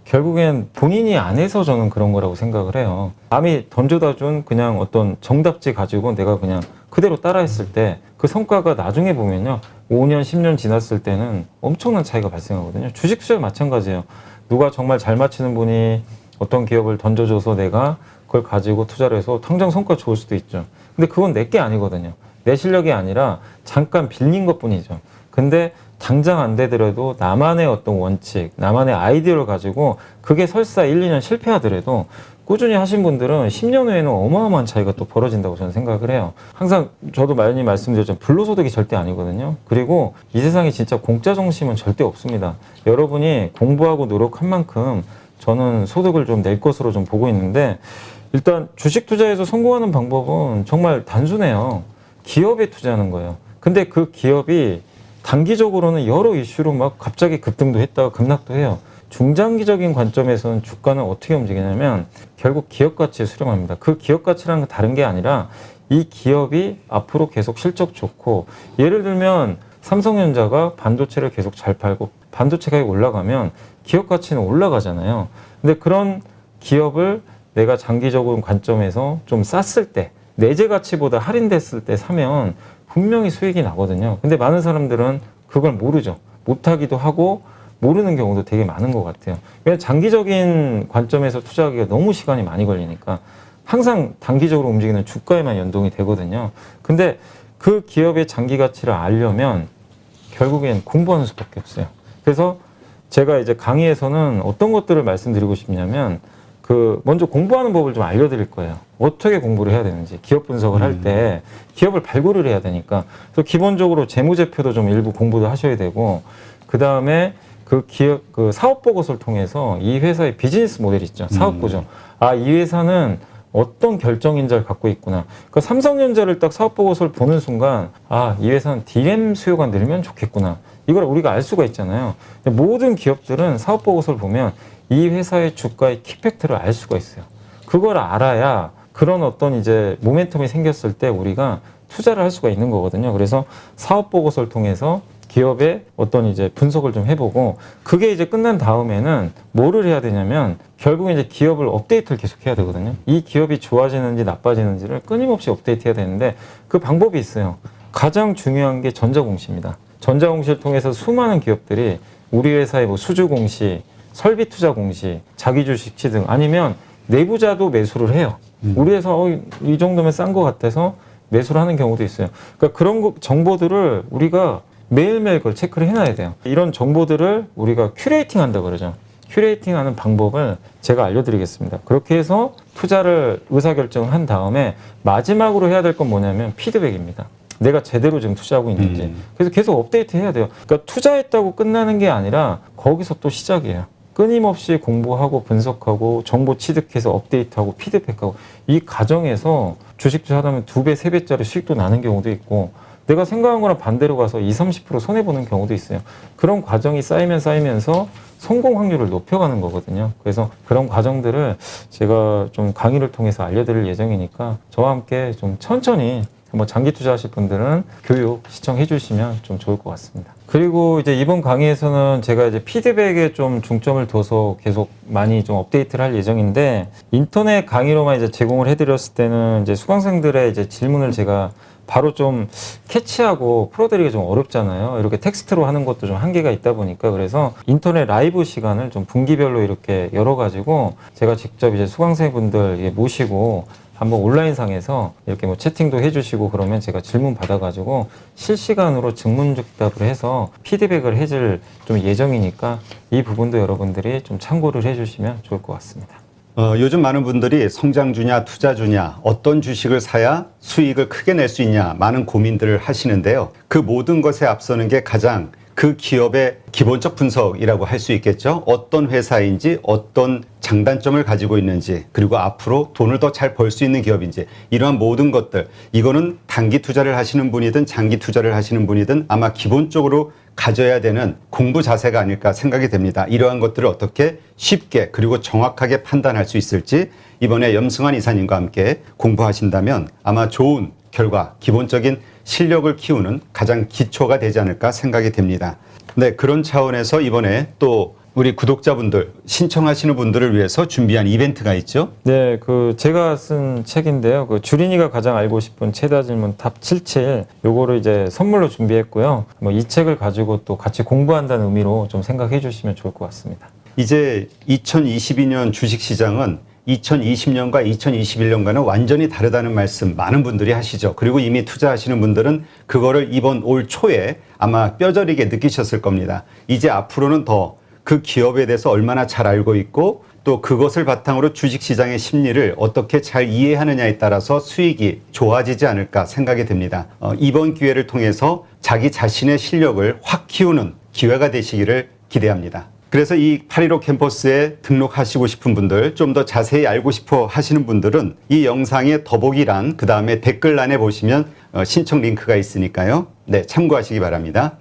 결국엔 본인이 안 해서 저는 그런 거라고 생각을 해요. 남이 던져다 준 그냥 어떤 정답지 가지고 내가 그냥 그대로 따라했을 때 그 성과가 나중에 보면요. 5년, 10년 지났을 때는 엄청난 차이가 발생하거든요. 주식 투자도 마찬가지예요. 누가 정말 잘 맞히는 분이 어떤 기업을 던져줘서 내가 그걸 가지고 투자를 해서 당장 성과 좋을 수도 있죠. 근데 그건 내 게 아니거든요. 내 실력이 아니라 잠깐 빌린 것 뿐이죠. 근데 당장 안 되더라도 나만의 어떤 원칙, 나만의 아이디어를 가지고 그게 설사 1, 2년 실패하더라도 꾸준히 하신 분들은 10년 후에는 어마어마한 차이가 또 벌어진다고 저는 생각을 해요. 항상 저도 많이 말씀드렸지만 불로소득이 절대 아니거든요. 그리고 이 세상에 진짜 공짜 정심은 절대 없습니다. 여러분이 공부하고 노력한 만큼 저는 소득을 좀 낼 것으로 좀 보고 있는데 일단 주식 투자에서 성공하는 방법은 정말 단순해요. 기업에 투자하는 거예요. 근데 그 기업이 단기적으로는 여러 이슈로 막 갑자기 급등도 했다가 급락도 해요. 중장기적인 관점에서는 주가는 어떻게 움직이냐면 결국 기업 가치에 수렴합니다. 그 기업 가치라는 건 다른 게 아니라 이 기업이 앞으로 계속 실적 좋고 예를 들면 삼성전자가 반도체를 계속 잘 팔고 반도체 가격이 올라가면 기업 가치는 올라가잖아요. 근데 그런 기업을 내가 장기적인 관점에서 좀 쌌을 때 내재 가치보다 할인됐을 때 사면 분명히 수익이 나거든요. 근데 많은 사람들은 그걸 모르죠. 못하기도 하고 모르는 경우도 되게 많은 것 같아요. 왜냐하면 장기적인 관점에서 투자하기가 너무 시간이 많이 걸리니까 항상 단기적으로 움직이는 주가에만 연동이 되거든요. 근데 그 기업의 장기 가치를 알려면 결국엔 공부하는 수밖에 없어요. 그래서 제가 이제 강의에서는 어떤 것들을 말씀드리고 싶냐면 먼저 공부하는 법을 좀 알려드릴 거예요. 어떻게 공부를 해야 되는지, 기업 분석을 할 때 기업을 발굴을 해야 되니까. 그래서 기본적으로 재무제표도 좀 일부 공부도 하셔야 되고, 그 다음에 그 기업, 그 사업 보고서를 통해서 이 회사의 비즈니스 모델이 있죠. 사업 구조. 아, 이 회사는 어떤 결정 인자를 갖고 있구나. 그러니까 삼성전자를 딱 사업 보고서를 보는 순간, 아, 이 회사는 DRAM 수요가 늘면 좋겠구나. 이걸 우리가 알 수가 있잖아요. 근데 모든 기업들은 사업 보고서를 보면 이 회사의 주가의 키팩트를 알 수가 있어요. 그걸 알아야 그런 어떤 이제 모멘텀이 생겼을 때 우리가 투자를 할 수가 있는 거거든요. 그래서 사업 보고서를 통해서 기업의 어떤 이제 분석을 좀 해보고 그게 이제 끝난 다음에는 뭐를 해야 되냐면 결국에 이제 기업을 업데이트를 계속 해야 되거든요. 이 기업이 좋아지는지 나빠지는지를 끊임없이 업데이트 해야 되는데 그 방법이 있어요. 가장 중요한 게 전자공시입니다. 전자공시를 통해서 수많은 기업들이 우리 회사의 뭐 수주공시, 설비투자공시, 자기주식 취등 아니면 내부자도 매수를 해요. 우리 회사 이 정도면 싼 것 같아서 매수를 하는 경우도 있어요. 그러니까 그런 정보들을 우리가 매일매일 그걸 체크를 해놔야 돼요. 이런 정보들을 우리가 큐레이팅 한다고 그러죠. 큐레이팅 하는 방법을 제가 알려드리겠습니다. 그렇게 해서 투자를 의사결정을 한 다음에 마지막으로 해야 될 건 뭐냐면 피드백입니다. 내가 제대로 지금 투자하고 있는지. 그래서 계속 업데이트 해야 돼요. 그러니까 투자했다고 끝나는 게 아니라 거기서 또 시작이에요. 끊임없이 공부하고 분석하고 정보 취득해서 업데이트하고 피드백하고 이 과정에서 주식 투자하면 2배, 3배짜리 수익도 나는 경우도 있고 내가 생각한 거랑 반대로 가서 20, 30% 손해보는 경우도 있어요. 그런 과정이 쌓이면서 성공 확률을 높여가는 거거든요. 그래서 그런 과정들을 제가 좀 강의를 통해서 알려드릴 예정이니까 저와 함께 좀 천천히 한번 장기 투자하실 분들은 교육 시청해 주시면 좀 좋을 것 같습니다. 그리고 이제 이번 강의에서는 제가 이제 피드백에 좀 중점을 둬서 계속 많이 좀 업데이트를 할 예정인데 인터넷 강의로만 이제 제공을 해드렸을 때는 이제 수강생들의 이제 질문을 제가 바로 좀 캐치하고 풀어드리기가 좀 어렵잖아요. 이렇게 텍스트로 하는 것도 좀 한계가 있다 보니까 그래서 인터넷 라이브 시간을 좀 분기별로 이렇게 열어가지고 제가 직접 이제 수강생분들 모시고 한번 온라인상에서 이렇게 뭐 채팅도 해주시고 그러면 제가 질문 받아가지고 실시간으로 증문즉답을 해서 피드백을 해줄 좀 예정이니까 이 부분도 여러분들이 좀 참고를 해주시면 좋을 것 같습니다. 요즘 많은 분들이 성장주냐 투자주냐 어떤 주식을 사야 수익을 크게 낼 수 있냐 많은 고민들을 하시는데요. 그 모든 것에 앞서는 게 가장 그 기업의 기본적 분석이라고 할 수 있겠죠. 어떤 회사인지 어떤 장단점을 가지고 있는지 그리고 앞으로 돈을 더 잘 벌 수 있는 기업인지 이러한 모든 것들 이거는 단기 투자를 하시는 분이든 장기 투자를 하시는 분이든 아마 기본적으로 가져야 되는 공부 자세가 아닐까 생각이 됩니다. 이러한 것들을 어떻게 쉽게 그리고 정확하게 판단할 수 있을지 이번에 염승환 이사님과 함께 공부하신다면 아마 좋은 결과 기본적인 실력을 키우는 가장 기초가 되지 않을까 생각이 됩니다. 네, 그런 차원에서 이번에 또 우리 구독자분들 신청하시는 분들을 위해서 준비한 이벤트가 있죠. 네, 그 제가 쓴 책인데요. 그 주린이가 가장 알고 싶은 최다 질문 탑 77 요거를 이제 선물로 준비했고요. 뭐 이 책을 가지고 또 같이 공부한다는 의미로 좀 생각해 주시면 좋을 것 같습니다. 이제 2022년 주식시장은 2020년과 2021년과는 완전히 다르다는 말씀 많은 분들이 하시죠. 그리고 이미 투자하시는 분들은 그거를 이번 올 초에 아마 뼈저리게 느끼셨을 겁니다. 이제 앞으로는 더 그 기업에 대해서 얼마나 잘 알고 있고 또 그것을 바탕으로 주식시장의 심리를 어떻게 잘 이해하느냐에 따라서 수익이 좋아지지 않을까 생각이 됩니다. 이번 기회를 통해서 자기 자신의 실력을 확 키우는 기회가 되시기를 기대합니다. 그래서 이 815 캠퍼스에 등록하시고 싶은 분들, 좀 더 자세히 알고 싶어 하시는 분들은 이 영상의 더보기란, 그 다음에 댓글란에 보시면 신청 링크가 있으니까요. 네, 참고하시기 바랍니다.